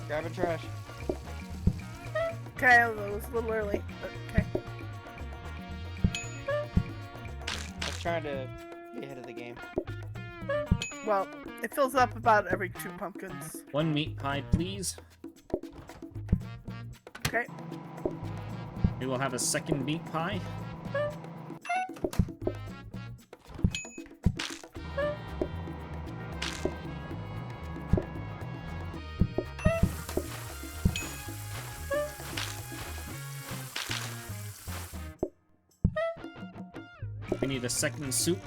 Grabbing trash. Okay, that was a little early, but okay. I was trying to be ahead of the game. Well, it fills up about every 2 pumpkins. 1 meat pie, please. Okay. We will have a second meat pie. We need a second soup.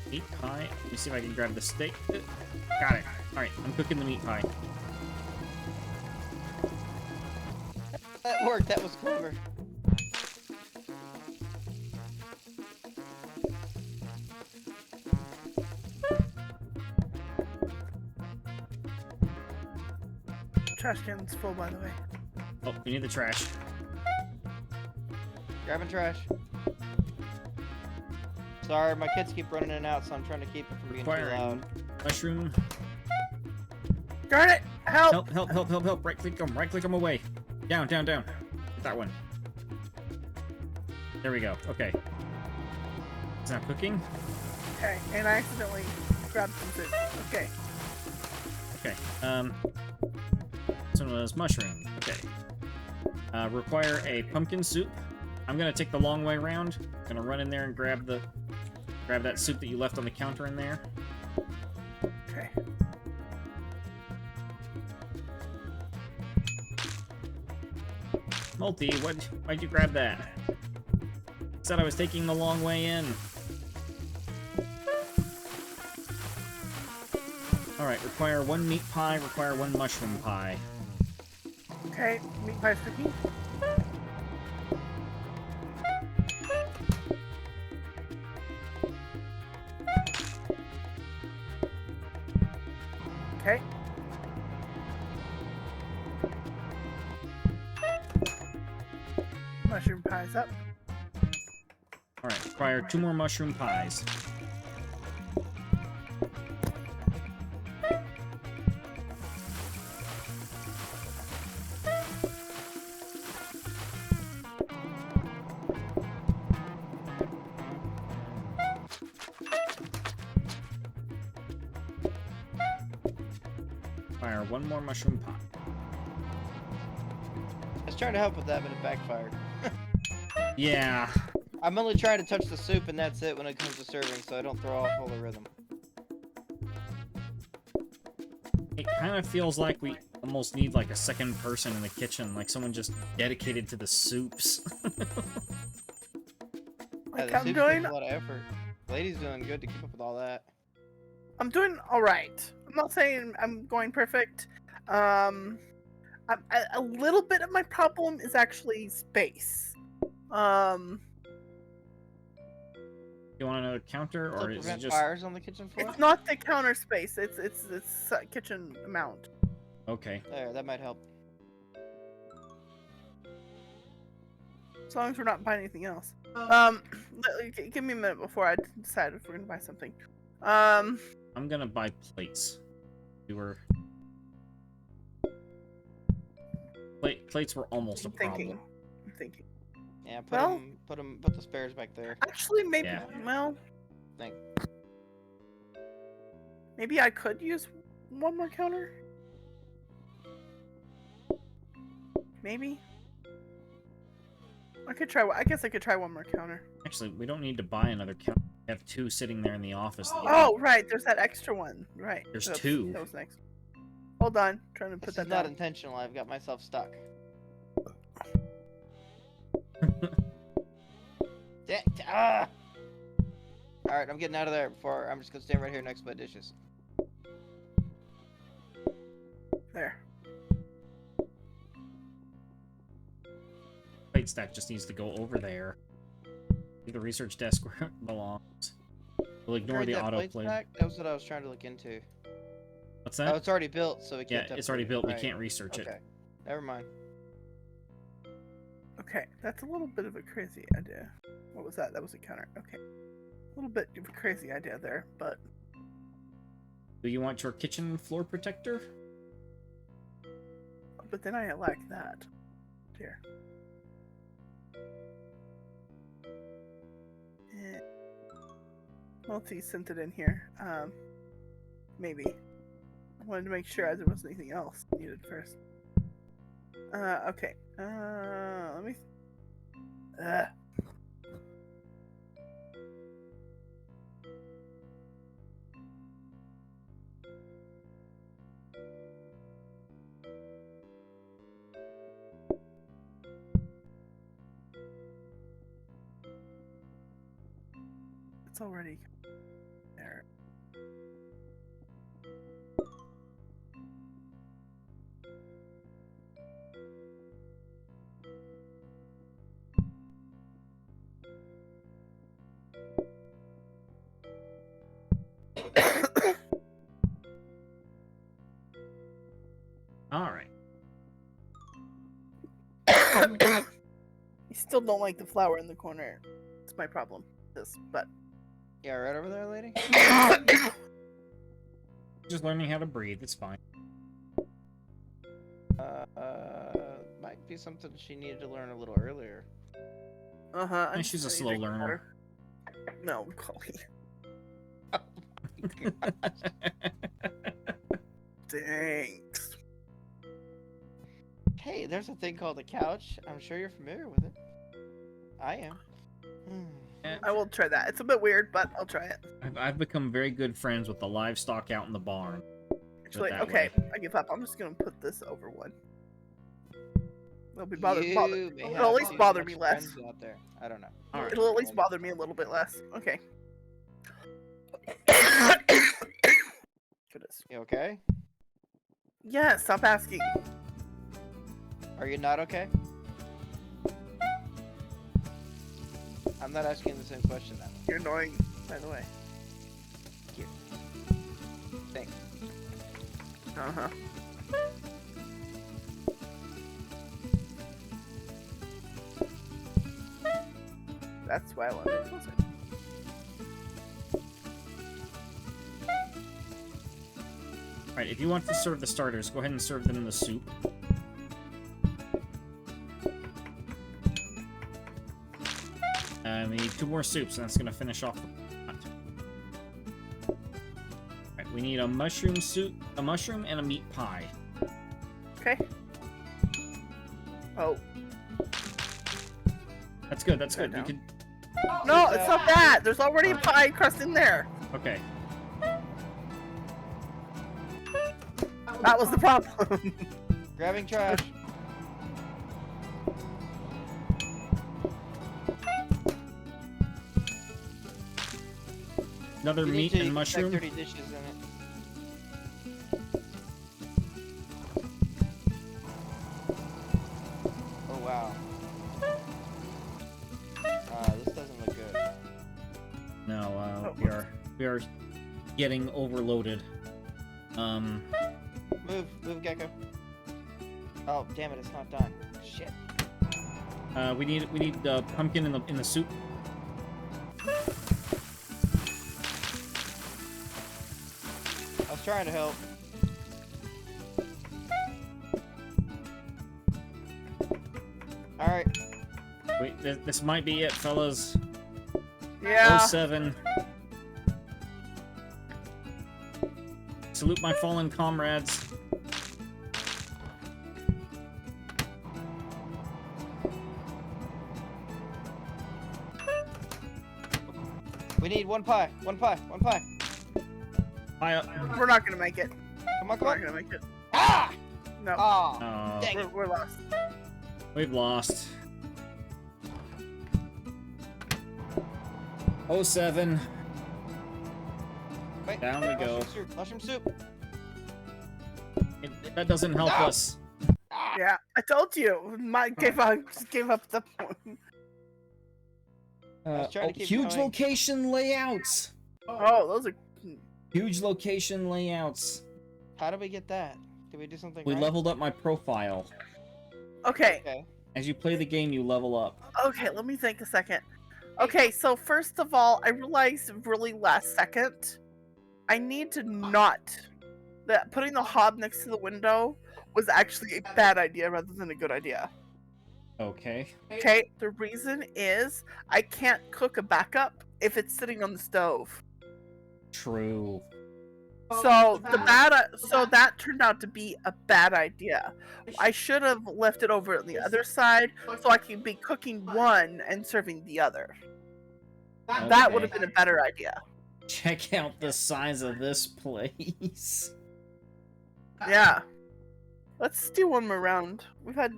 Meat pie. Let me see if I can grab the steak. Got it. Alright, I'm cooking the meat pie. That worked. That was clever. Trash can's full, by the way. Oh, we need the trash. Grabbing trash. Sorry, my kids keep running in and out, so I'm trying to keep it from being too Requiring loud. mushroom. Darn it! Help! Help, help, help, help, help. Right click them away. Down, down, down. That one. There we go. Okay. It's not cooking. Okay, and I accidentally grabbed some food. Okay. Okay. This one was mushroom. Okay. Require a pumpkin soup. I'm gonna take the long way around. Gonna run in there and grab that soup that you left on the counter in there. Okay. Multi, why'd you grab that? Said I was taking the long way in. Alright, require 1 meat pie, require 1 mushroom pie. Okay, meat pie's cooking. Okay. Mushroom pie's up. Alright, require 2 more mushroom pies. Require 1 more mushroom pie. I was trying to help with that, but it backfired. Yeah. I'm only trying to touch the soup, and that's it when it comes to serving, so I don't throw off all the rhythm. It kind of feels like we almost need like a second person in the kitchen, like someone just dedicated to the soups. Like the I'm soup doing, takes a lot of effort. Lady's doing good to keep up with all that. I'm doing all right. I'm not saying I'm going perfect. A little bit of my problem is actually space. You want another counter, So or is it prevent just fires on the kitchen floor? It's not the counter space. It's kitchen amount. okay? There, that might help. As long as we're not buying anything else. Give me a minute before I decide if we're gonna buy something. I'm gonna buy plates. Plates were almost a problem. I'm thinking. Yeah, Well- put the spares back there. Actually, maybe. Yeah. Well, Thank. maybe I could use one more counter. Maybe. I could try. I guess I could try one more counter. Actually, we don't need to buy another counter. We have 2 sitting there in the office. that you Oh, right. There's that extra one. Right. There's Oops, 2. That was next. Hold on. Trying to put This that is not down. intentional. I've got myself stuck. Ah! All right, I'm getting out of there before. I'm just gonna stand right here next to my dishes. There. Plate stack just needs to go over there. Leave the research desk where it belongs. We'll ignore Tried the that auto plate play. stack? That was what I was trying to look into. What's Oh, that? it's already built, so we Yeah, can't. it's already built. Right. We can't research Okay, it. never mind. Okay, that's a little bit of a crazy idea. What was that? That was a counter. Okay. A little bit of a crazy idea there, but Do you want your kitchen floor protector? then I lack that. Here. Eh. Multi sent it in here. Maybe. I wanted to make sure there wasn't anything else needed first. Okay. Let me. It's already there. All right. I still don't like the flower in the corner. It's my problem. But Yeah, right over there, lady. Just learning how to breathe. It's fine. Might be something she needed to learn a little earlier. uh-huh. She's a slow learner. No, Chloe. Thanks. Hey, there's a thing called a couch. I'm sure you're familiar with it. I am. I will try that. It's a bit weird, but I'll try it. I've become very good friends with the livestock out in the barn. Actually, that okay, way. I give up. I'm just gonna put this over one. It'll be You may It'll have at least too bother much me less. friends out there. I don't know. All right. It'll at least bother me a little bit less. Okay. Goodness. You okay? Yeah, stop asking. Are you not okay? I'm not asking the same question now. You're annoying, by the way. Thanks. Uh-huh. That's why I wanted it closer. Alright, if you want to serve the starters, go ahead and serve them in the soup. We need 2 more soups, and that's going to finish off the pot. Alright, we need a mushroom soup, a mushroom, and a meat pie. Okay. Oh. That's good, that's good. Good You now. could... No, it's not that! There's already a pie crust in there! Okay. That was the problem. Grabbing trash. Another You need meat to and get mushroom. 30 dishes in it. Oh wow. This doesn't look good. No, Oh, we are getting overloaded. Move, Gecko. Oh, damn it, it's not done. Shit. We need pumpkin in the soup. I was trying to help. Alright. Wait, this might be it, fellas. Yeah. 07. Salute my fallen comrades. We need one pie. One pie. One pie. Pie up. We're not gonna make it. Come on, come We're not on. gonna make it. Ah! No. Oh, Oh, dang it. We're lost. we've lost. 07. Wait. Down we go. Mushroom soup. Mushroom soup. That doesn't help No. us. Ah! Yeah, I told you. Just gave up the point. was trying to keep Huge going. location layouts. Oh, those are. Huge location layouts. How did we get that? Did we do something We right? leveled up my profile. Okay. Okay. As you play the game, you level up. Okay, let me think a second. Okay, so first of all, I realized really last second, I need to not that putting the hob next to the window was actually a bad idea rather than a good idea. Okay. Okay, the reason is I can't cook a backup if it's sitting on the stove. True. So so that turned out to be a bad idea. I should have left it over on the other side so I can be cooking one and serving the other. That would have Okay. been a better idea. Check out the size of this place. Yeah. Let's do one more round. We've had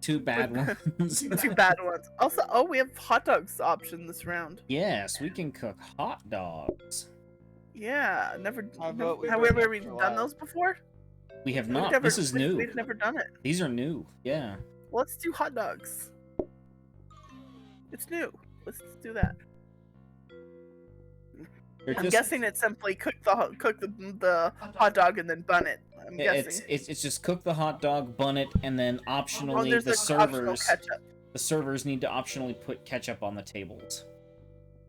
Two bad ones. two bad ones. Also, oh, we have hot dogs option this round. Yes, we can cook hot dogs. Yeah, I vote we have we bring ever extra even done live. those before? We have We've not. never- This is new. We've never done it. These are new. Yeah. Let's do hot dogs. It's new. Let's do that. They're I'm just- guessing it's simply cook the hot dog and then bun it. I'm guessing. it's just cook the hot dog, bun it, and then Oh, optionally there's the an optional servers ketchup. need to optionally put ketchup on the tables.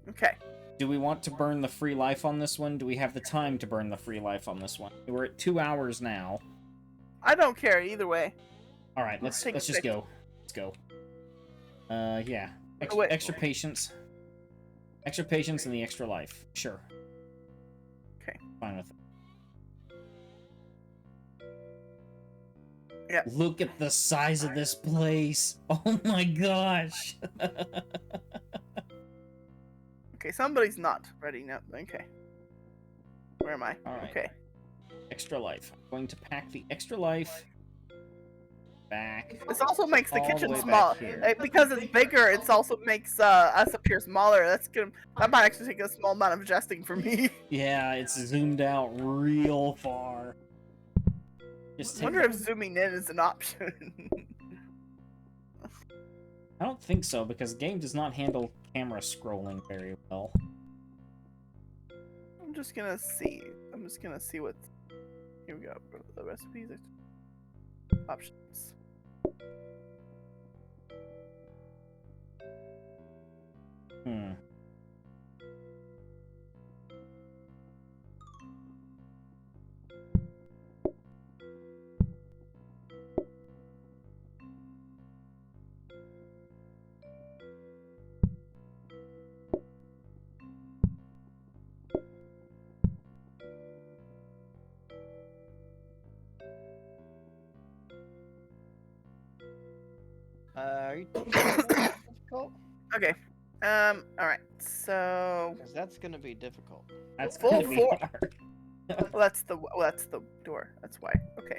Okay. Do we want to burn the free life on this one? Do we have the time to burn the free life on this one? We're at 2 hours now. I don't care either way. All right, let's Take just six. go. Let's go. Yeah. Oh, wait. Extra patience. Extra patience and the extra life. Sure. Okay. Fine with it. Yeah. Look at the size of this place. Oh my gosh. Okay, somebody's not ready now. Okay. Where am I? All right. Okay. Extra life. I'm going to pack the extra life back. This also makes the all kitchen way back small. here. Because it's bigger, it also makes us appear smaller. That's good. That might actually take a small amount of adjusting for me. Yeah, it's zoomed out real far. Just I take wonder if zooming in is an option. I don't think so, because the game does not handle camera scrolling very well. I'm just gonna see. I'm just gonna see what. Here we go. The recipes. Options. Hmm. Are you thinking that's difficult? Okay. All right. So. Because that's gonna be difficult. That's Full gonna be four. hard. Well, that's the door. That's why. Okay.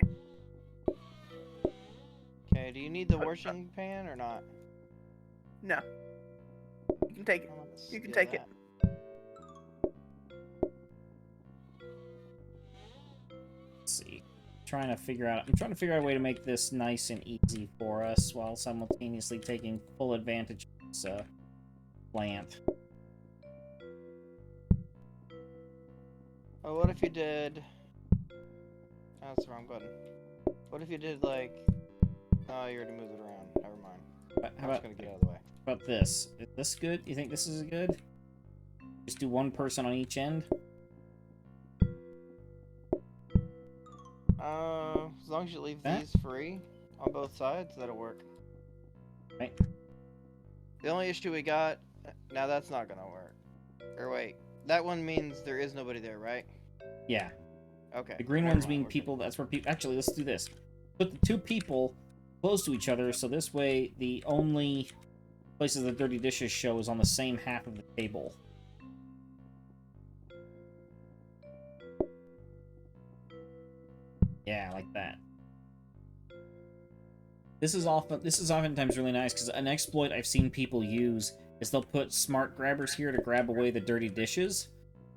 Okay, do you need the washing pan or not? No. You can take it. I'm gonna You can steal take it. that. Let's see. I'm trying to figure out a way to make this nice and easy for us while simultaneously taking full advantage of this plant. Oh, what if you did... Oh, that's the wrong button. What if you did, like... Oh, you already moved it around. Never mind. How I'm just gonna get out of the way. about this? Is this good? You think this is good? Just do one person on each end? As long as you leave That? these free on both sides, that'll work. Right. The only issue we got, now that's not gonna work. Or wait, that one means there is nobody there, right? Yeah. Okay. The green never ones mind, mean we're people. That's where people. Actually, let's do this. Put the two people close to each other, so this way the only places the dirty dishes show is on the same half of the table. Yeah, like that. This is oftentimes really nice because an exploit I've seen people use is they'll put smart grabbers here to grab away the dirty dishes,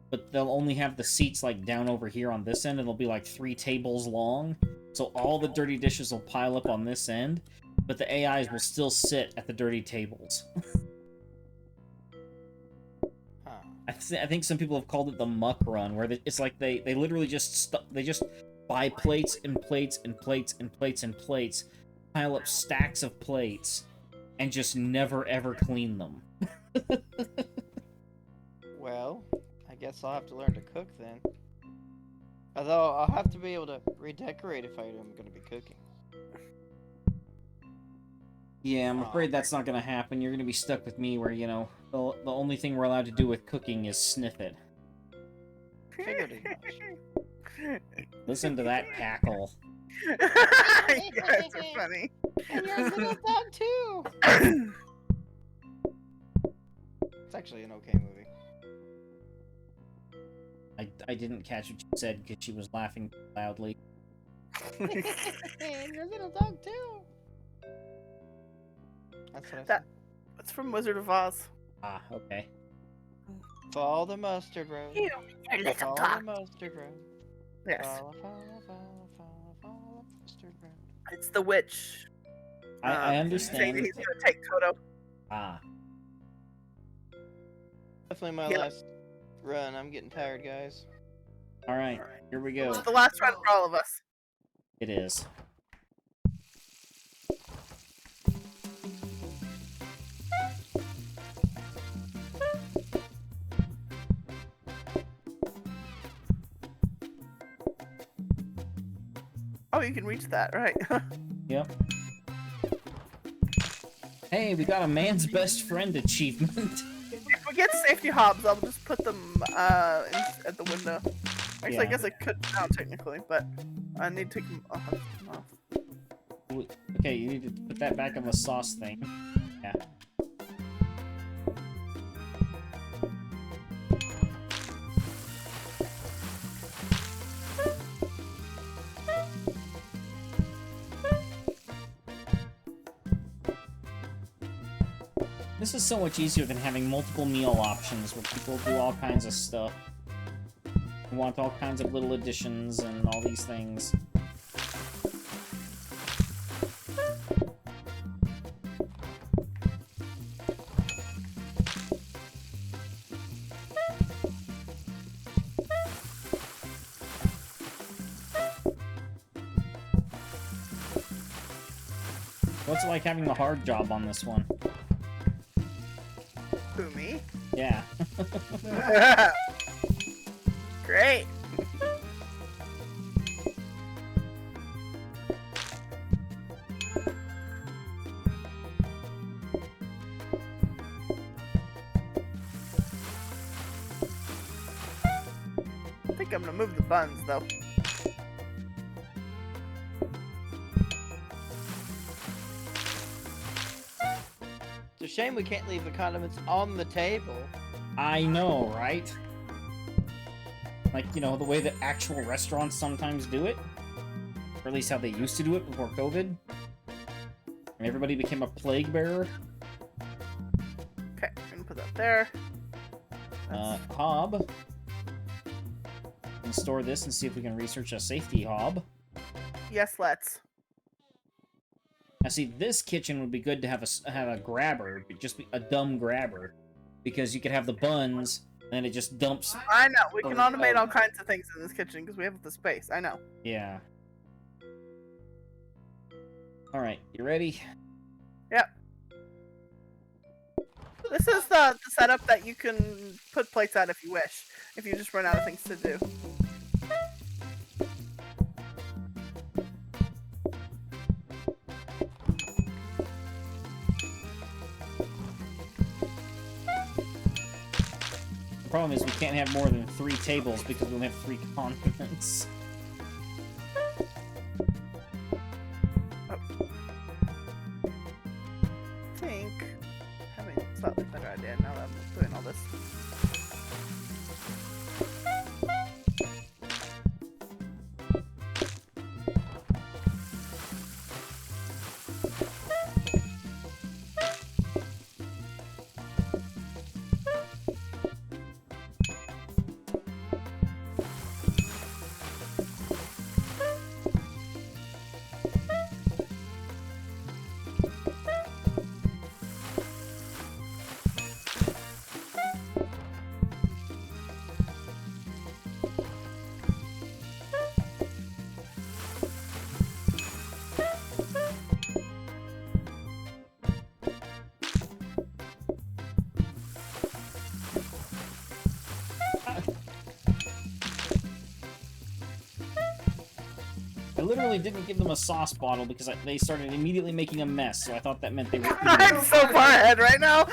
but they'll only have the seats like down over here on this end, and it'll be like 3 tables long. So all the dirty dishes will pile up on this end, but the AIs will still sit at the dirty tables. Huh. I think some people have called it the muck run, where it's like they literally just buy plates and plates and plates and plates and plates, pile up stacks of plates, and just never ever clean them. Well, I guess I'll have to learn to cook then. Although I'll have to be able to redecorate if I am going to be cooking. Yeah, I'm afraid that's not gonna happen. You're gonna be stuck with me where, you know, the only thing we're allowed to do with cooking is sniff it. Figured as much. Listen to that cackle. You guys are funny. And you're a little dog too. It's actually an okay movie. I didn't catch what you said because she was laughing loudly. And you're a little dog too. That's what I said. That's from Wizard of Oz. Ah, okay. Follow the mustard road. You little Follow dog. the mustard road. Yes, Follow the mustard road. it's the witch. I Saying understand. that he's gonna take Toto. Ah, Definitely my Yeah. last run. I'm getting tired, guys. alright, here we go. It's the last run for all of us. It is. Oh, you can reach that, right? Yep. Hey, we got a man's best friend achievement. If we get safety hobs, I'll just put them at the window. Actually, Yeah. I guess I could now technically, but I need to take them off. Okay, you need to put that back on the sauce thing. Yeah. This is so much easier than having multiple meal options where people do all kinds of stuff. They want all kinds of little additions and all these things. What's it like having the hard job on this one? Who, me? Yeah. Great. I think I'm gonna move the buns though. It's a shame we can't leave the condiments on the table. I know, right? Like, you know, the way that actual restaurants sometimes do it. Or at least how they used to do it before COVID. And everybody became a plague bearer. Okay, I'm gonna put that there. Hob. And store this and see if we can research a safety hob. Yes, let's. Now, see, this kitchen would be good to have a grabber, but just be a dumb grabber, because you could have the buns, and it just dumps. I know, we can Oh, automate oh. all kinds of things in this kitchen because we have the space. I know. Yeah. All right, you ready? Yep. This is the setup that you can put plates out if you wish, if you just run out of things to do. The problem is we can't have more than 3 tables because we only have 3 continents. I think having a slightly better idea now that I'm doing all this. I literally didn't give them a sauce bottle because they started immediately making a mess, so I thought that meant they were I'm so far ahead right now.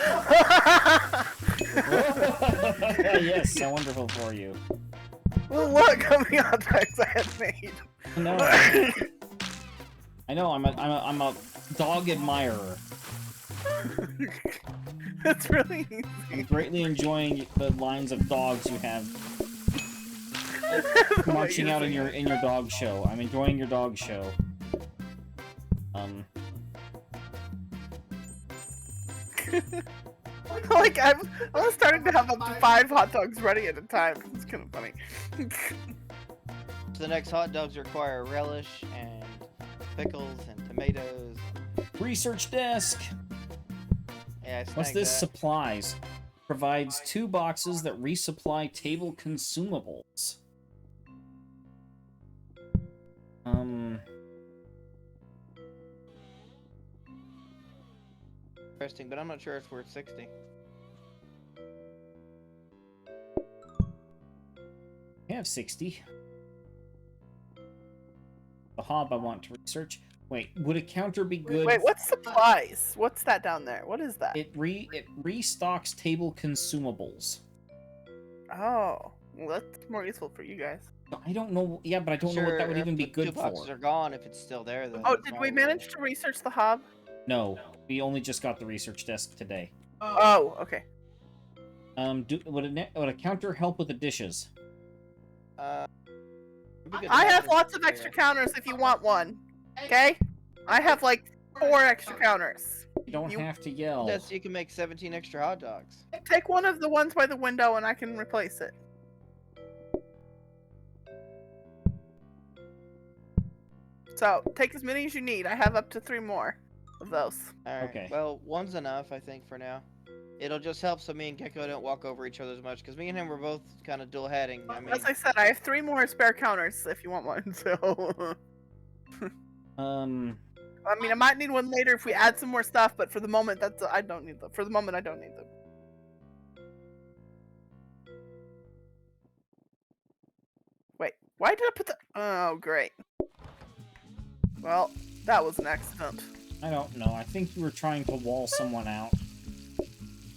Yes, so wonderful for you. Well, look how many hot dogs I had made. No. I know, I'm a dog admirer. It's really I'm easy. greatly enjoying the lines of dogs you have marching out in your dog show. I'm enjoying your dog show. Like I was starting to have up to 5 hot dogs ready at a time. It's kind of funny. So the next hot dogs require relish and pickles and tomatoes. Research desk. Yeah, I What's snagged this? that. Supplies. Provides 2 boxes that resupply table consumables. Interesting, but I'm not sure it's worth 60. I have 60. The hob I want to research. Wait, would a counter be good? Wait, what's supplies? What's that down there? What is that? It restocks table consumables. Oh, well, that's more useful for you guys. I don't know. Yeah, but I don't know what that would Sure, even if be the good 2 boxes for. are gone, if it's still there, then. Oh, did we manage to research the hob? No, we only just got the research desk today. Oh, okay. Uh, Would a counter help with the dishes? I have lots of extra counters if you want one. Okay? I have like 4 extra counters. You don't have to yell. Yes, you can make 17 extra hot dogs. Take one of the ones by the window and I can replace it. So, take as many as you need. I have up to 3 more of those. Alright, Okay. well, one's enough, I think, for now. It'll just help so me and Gecko don't walk over each other as much, because me and him were both kind of dual-heading. I mean, As I said, I have 3 more spare counters if you want one, so... I mean, I might need one later if we add some more stuff, but for the moment, I don't need them. For the moment, I don't need them. Wait, why did I put the... Oh, great. Well, that was an accident. I don't know. I think you were trying to wall someone out.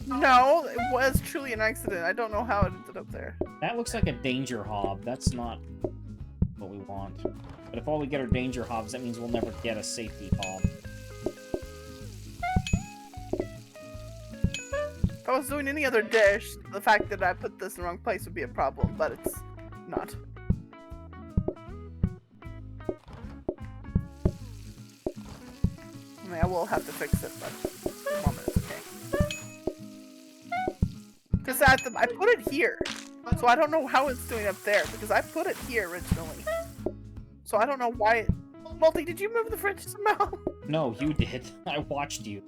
No, it was truly an accident. I don't know how it ended up there. That looks like a danger hob. That's not what we want. But if all we get are danger hobs, that means we'll never get a safety hob. If I was doing any other dish, the fact that I put this in the wrong place would be a problem, but it's not. I mean, I will have to fix it, but for the moment it's okay. Because I put it here, so I don't know how it's doing up there, because I put it here originally. So I don't know why it... Multi, did you move the fridge somehow? No, you did. I watched you.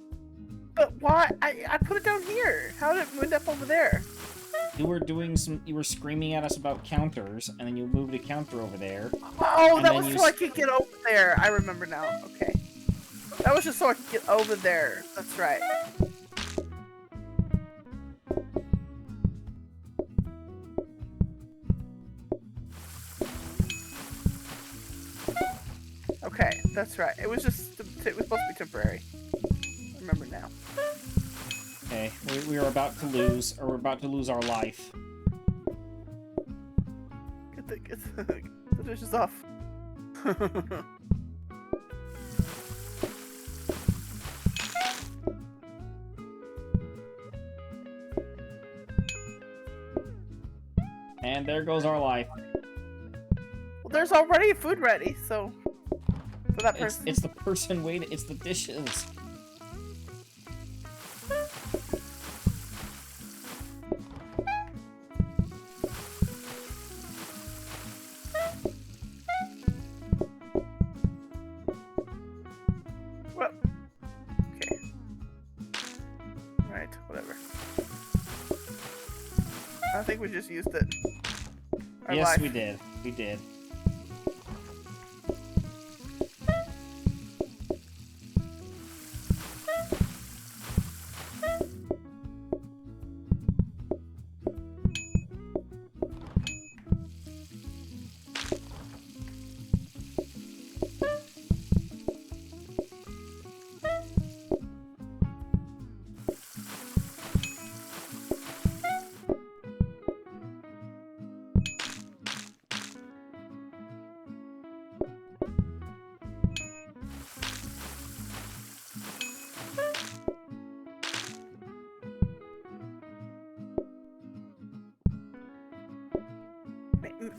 But why? I put it down here. How did it end up over there? You were screaming at us about counters, and then you moved a counter over there. Oh, And that then was you so I could get over there. I remember now. Okay. That was just so I could get over there. That's right. That's right. It was just it was supposed to be temporary. I remember now. Okay, we are about to lose, or we're about to lose our life. Get the dishes off. And there goes our life. Well, there's already food ready, so for that person. It's the person waiting. It's the dishes. Well, okay. Right, whatever. I think we just used it. Our Yes, life. we did. We did.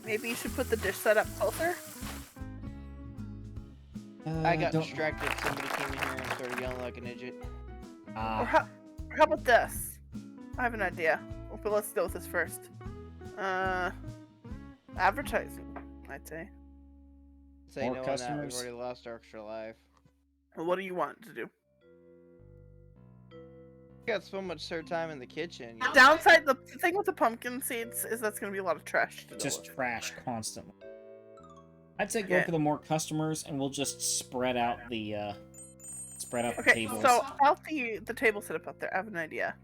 Maybe you should put the dish set up closer. I got Don't- distracted. Somebody came in here and started yelling like an idiot. Or Ah, how about this? I have an idea. But let's deal with this first. Advertising, I'd say. Say More no on that. We've customers? already lost our extra life. Well, what do you want to do? We got so much spare time in the kitchen. You know? Downside, the thing with the pumpkin seeds is that's going to be a lot of trash to deal just with. trash constantly. I'd say go Yeah. for the more customers, and we'll just spread out the the Okay, tables. so about the table setup up there, I have an idea.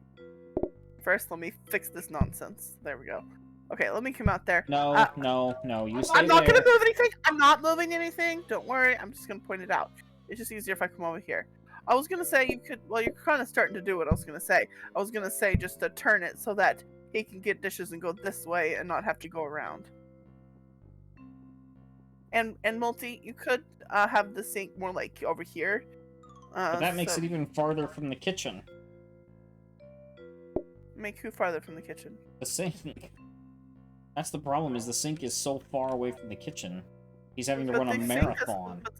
First, let me fix this nonsense. There we go. Okay, let me come out there. No, no, you stay I'm not there. going to move anything. I'm not moving anything. Don't worry. I'm just going to point it out. It's just easier if I come over here. I was going to say you could, well, you're kind of starting to do what I was going to say. I was going to say just to turn it so that he can get dishes and go this way and not have to go around. And Multi, you could have the sink more like over here. But that makes it even farther from the kitchen. Make who farther from the kitchen? The sink. That's the problem, is the sink is so far away from the kitchen. He's having to But run a the sink marathon. But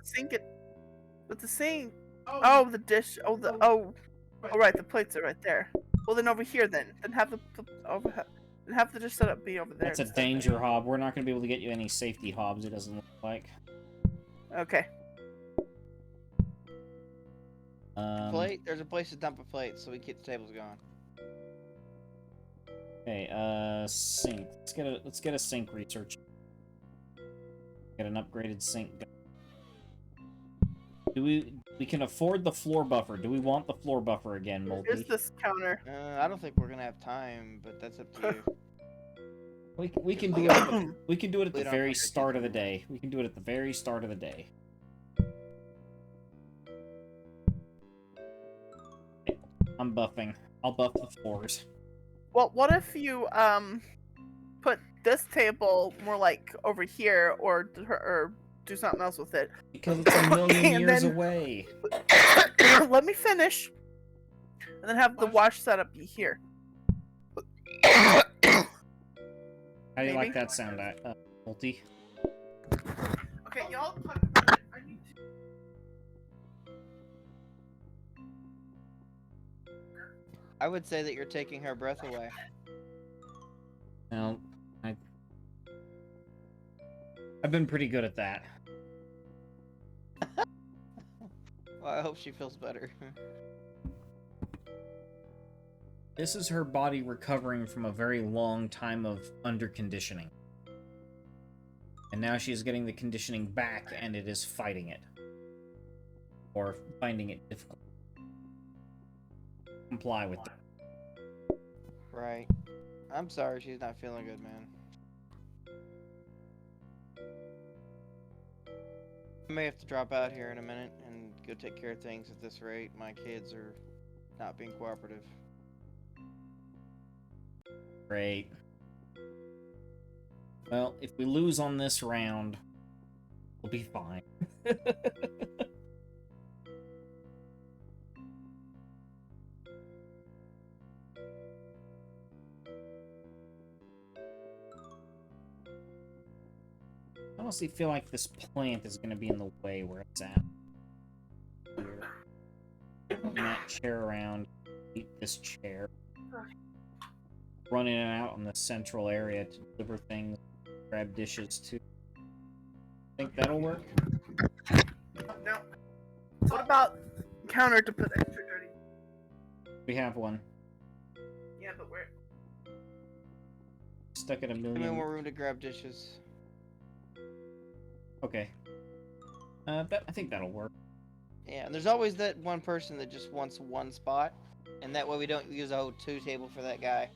the sink. Oh, the dish. Oh, right. The plates are right there. Well, then over here, then have then have the dish set up be over there. That's a instead. danger hob. We're not going to be able to get you any safety hobs, it doesn't look like. Okay. Plate? There's a place to dump a plate so we keep the tables going. Okay, sink. Let's get a sink research. Get an upgraded sink. Do we can afford the floor buffer? Do we want the floor buffer again, Here's Multi? this counter. I don't think we're gonna have time, but that's up to you. We can do it. We can do it at We the don't very have to start get of the day. We can do it at the very start of the day. I'm buffing. I'll buff the floors. Well, what if you put this table more like over here, or do something else with it? Because it's a million And years then- away. Let me finish, and then have the wash setup be here. How do you like Maybe. that sound, Multi? Okay, y'all talk about it. I need to. I would say that you're taking her breath away. No, I've been pretty good at that. Well, I hope she feels better. This is her body recovering from a very long time of underconditioning. And now she is getting the conditioning back, and it is fighting it. Or finding it difficult. Comply with it. Right. I'm sorry she's not feeling good, man. I may have to drop out here in a minute and go take care of things at this rate. My kids are not being cooperative. Great. Well, if we lose on this round, we'll be fine. I honestly feel like this plant is going to be in the way where it's at. Here. Run that chair around. Eat this chair. Run in and out on the central area to deliver things. Grab dishes too. Think that'll work? No. What about counter to put extra dirty? We have one. Yeah, but where? Stuck at a Give me million. more room to grab dishes. Okay. I think that'll work. Yeah, and there's always that one person that just wants one spot, and that way we don't use a whole 2 table for that guy.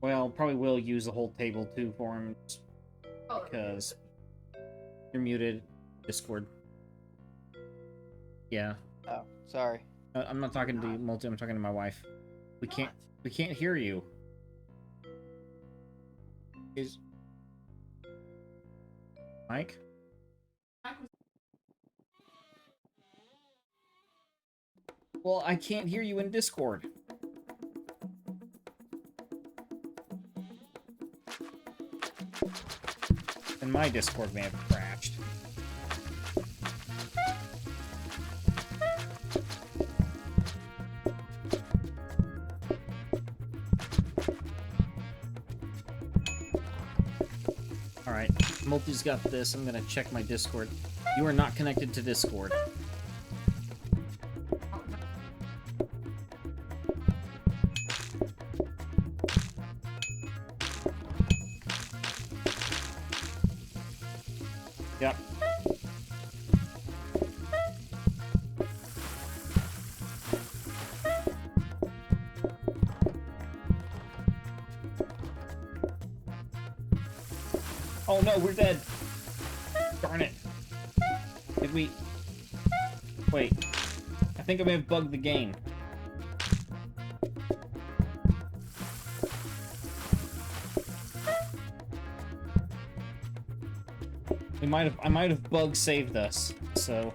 Well, probably will use the whole table too for him, just because you're muted. Discord. Yeah. Oh, sorry. I'm not talking to Multi. I'm talking to my wife. We can't hear you. Is Mike? Well, I can't hear you in Discord. And my Discord may have crashed. Alright, Multi's got this. I'm gonna check my Discord. You are not connected to Discord. Yep. Oh no, we're dead. Darn it. Did we... Wait. I think I may have bugged the game. I might have bug saved us, so...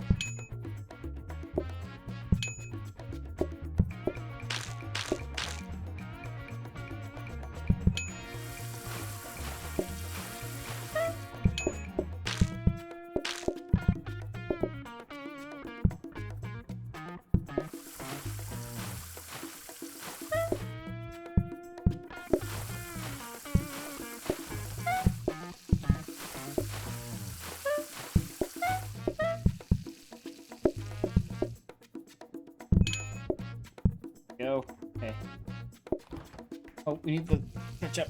Go. Okay. Oh, we need the ketchup.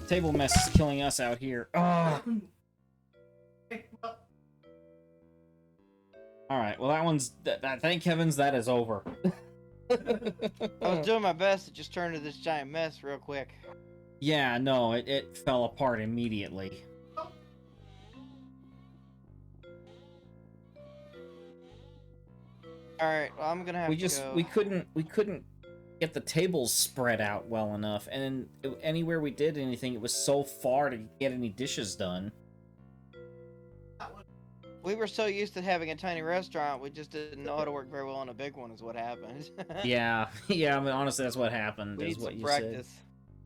Table mess is killing us out here. Oh. Alright, well that one's... thank heavens that is over. I was doing my best. It just turned into this giant mess real quick. Yeah, no, it fell apart immediately. Alright, well, I'm gonna have to go. We couldn't get the tables spread out well enough, and anywhere we did anything, it was so far to get any dishes done. We were so used to having a tiny restaurant, we just didn't know how to work very well on a big one, is what happened. Yeah, yeah. I mean, honestly, that's what happened. We Is need what some you practice.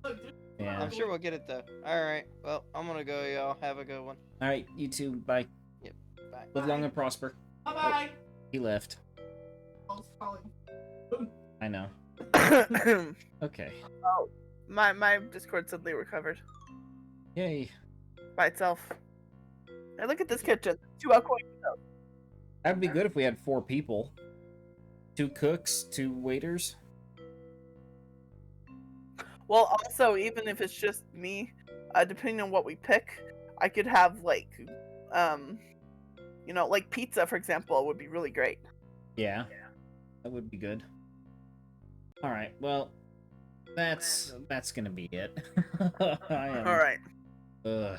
said. Yeah. I'm sure we'll get it though. Alright, well, I'm gonna go, y'all. Have a good one. All right, you too. Bye. Yep, bye. Live long and prosper. Bye bye. He left. I know. Okay. Oh, my Discord said they were covered Yay. by itself. Hey, look at this kitchen. 2 outgoing windows. That'd be good if we had 4 people. 2 cooks, 2 waiters. Well, also, even if it's just me, depending on what we pick, I could have like, like pizza, for example, would be really great. Yeah. That would be good. All right. Well, That's gonna be it. I am. All right. Ugh.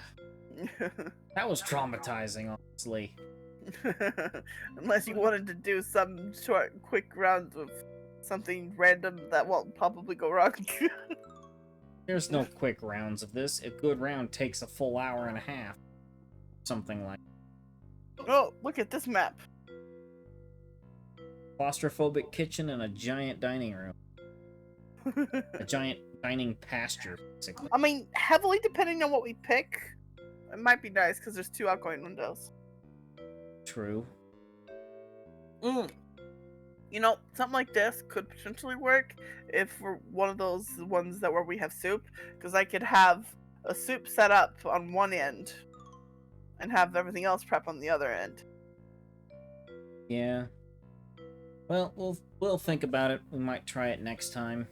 That was traumatizing, honestly. Unless you wanted to do some short, quick rounds of something random that won't probably go wrong. There's no quick rounds of this. A good round takes a full hour and a half. Something like Oh, look at this map. claustrophobic kitchen and a giant dining room. A giant dining pasture, basically. I mean, heavily depending on what we pick, it might be nice because there's 2 outgoing windows. True. You know, something like this could potentially work if we're one of those ones that where we have soup, because I could have a soup set up on one end and have everything else prep on the other end. Yeah. Well, we'll think about it. We might try it next time.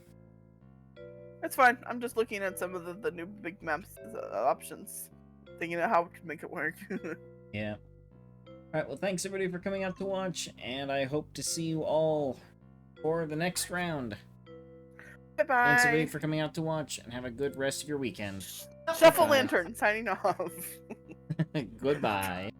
That's fine. I'm just looking at some of the new big maps options, thinking of how we could make it work. Yeah. Alright, well, thanks everybody for coming out to watch, and I hope to see you all for the next round. Bye bye. Thanks everybody for coming out to watch, and have a good rest of your weekend. Shuffle Bye. Lantern signing off. Goodbye.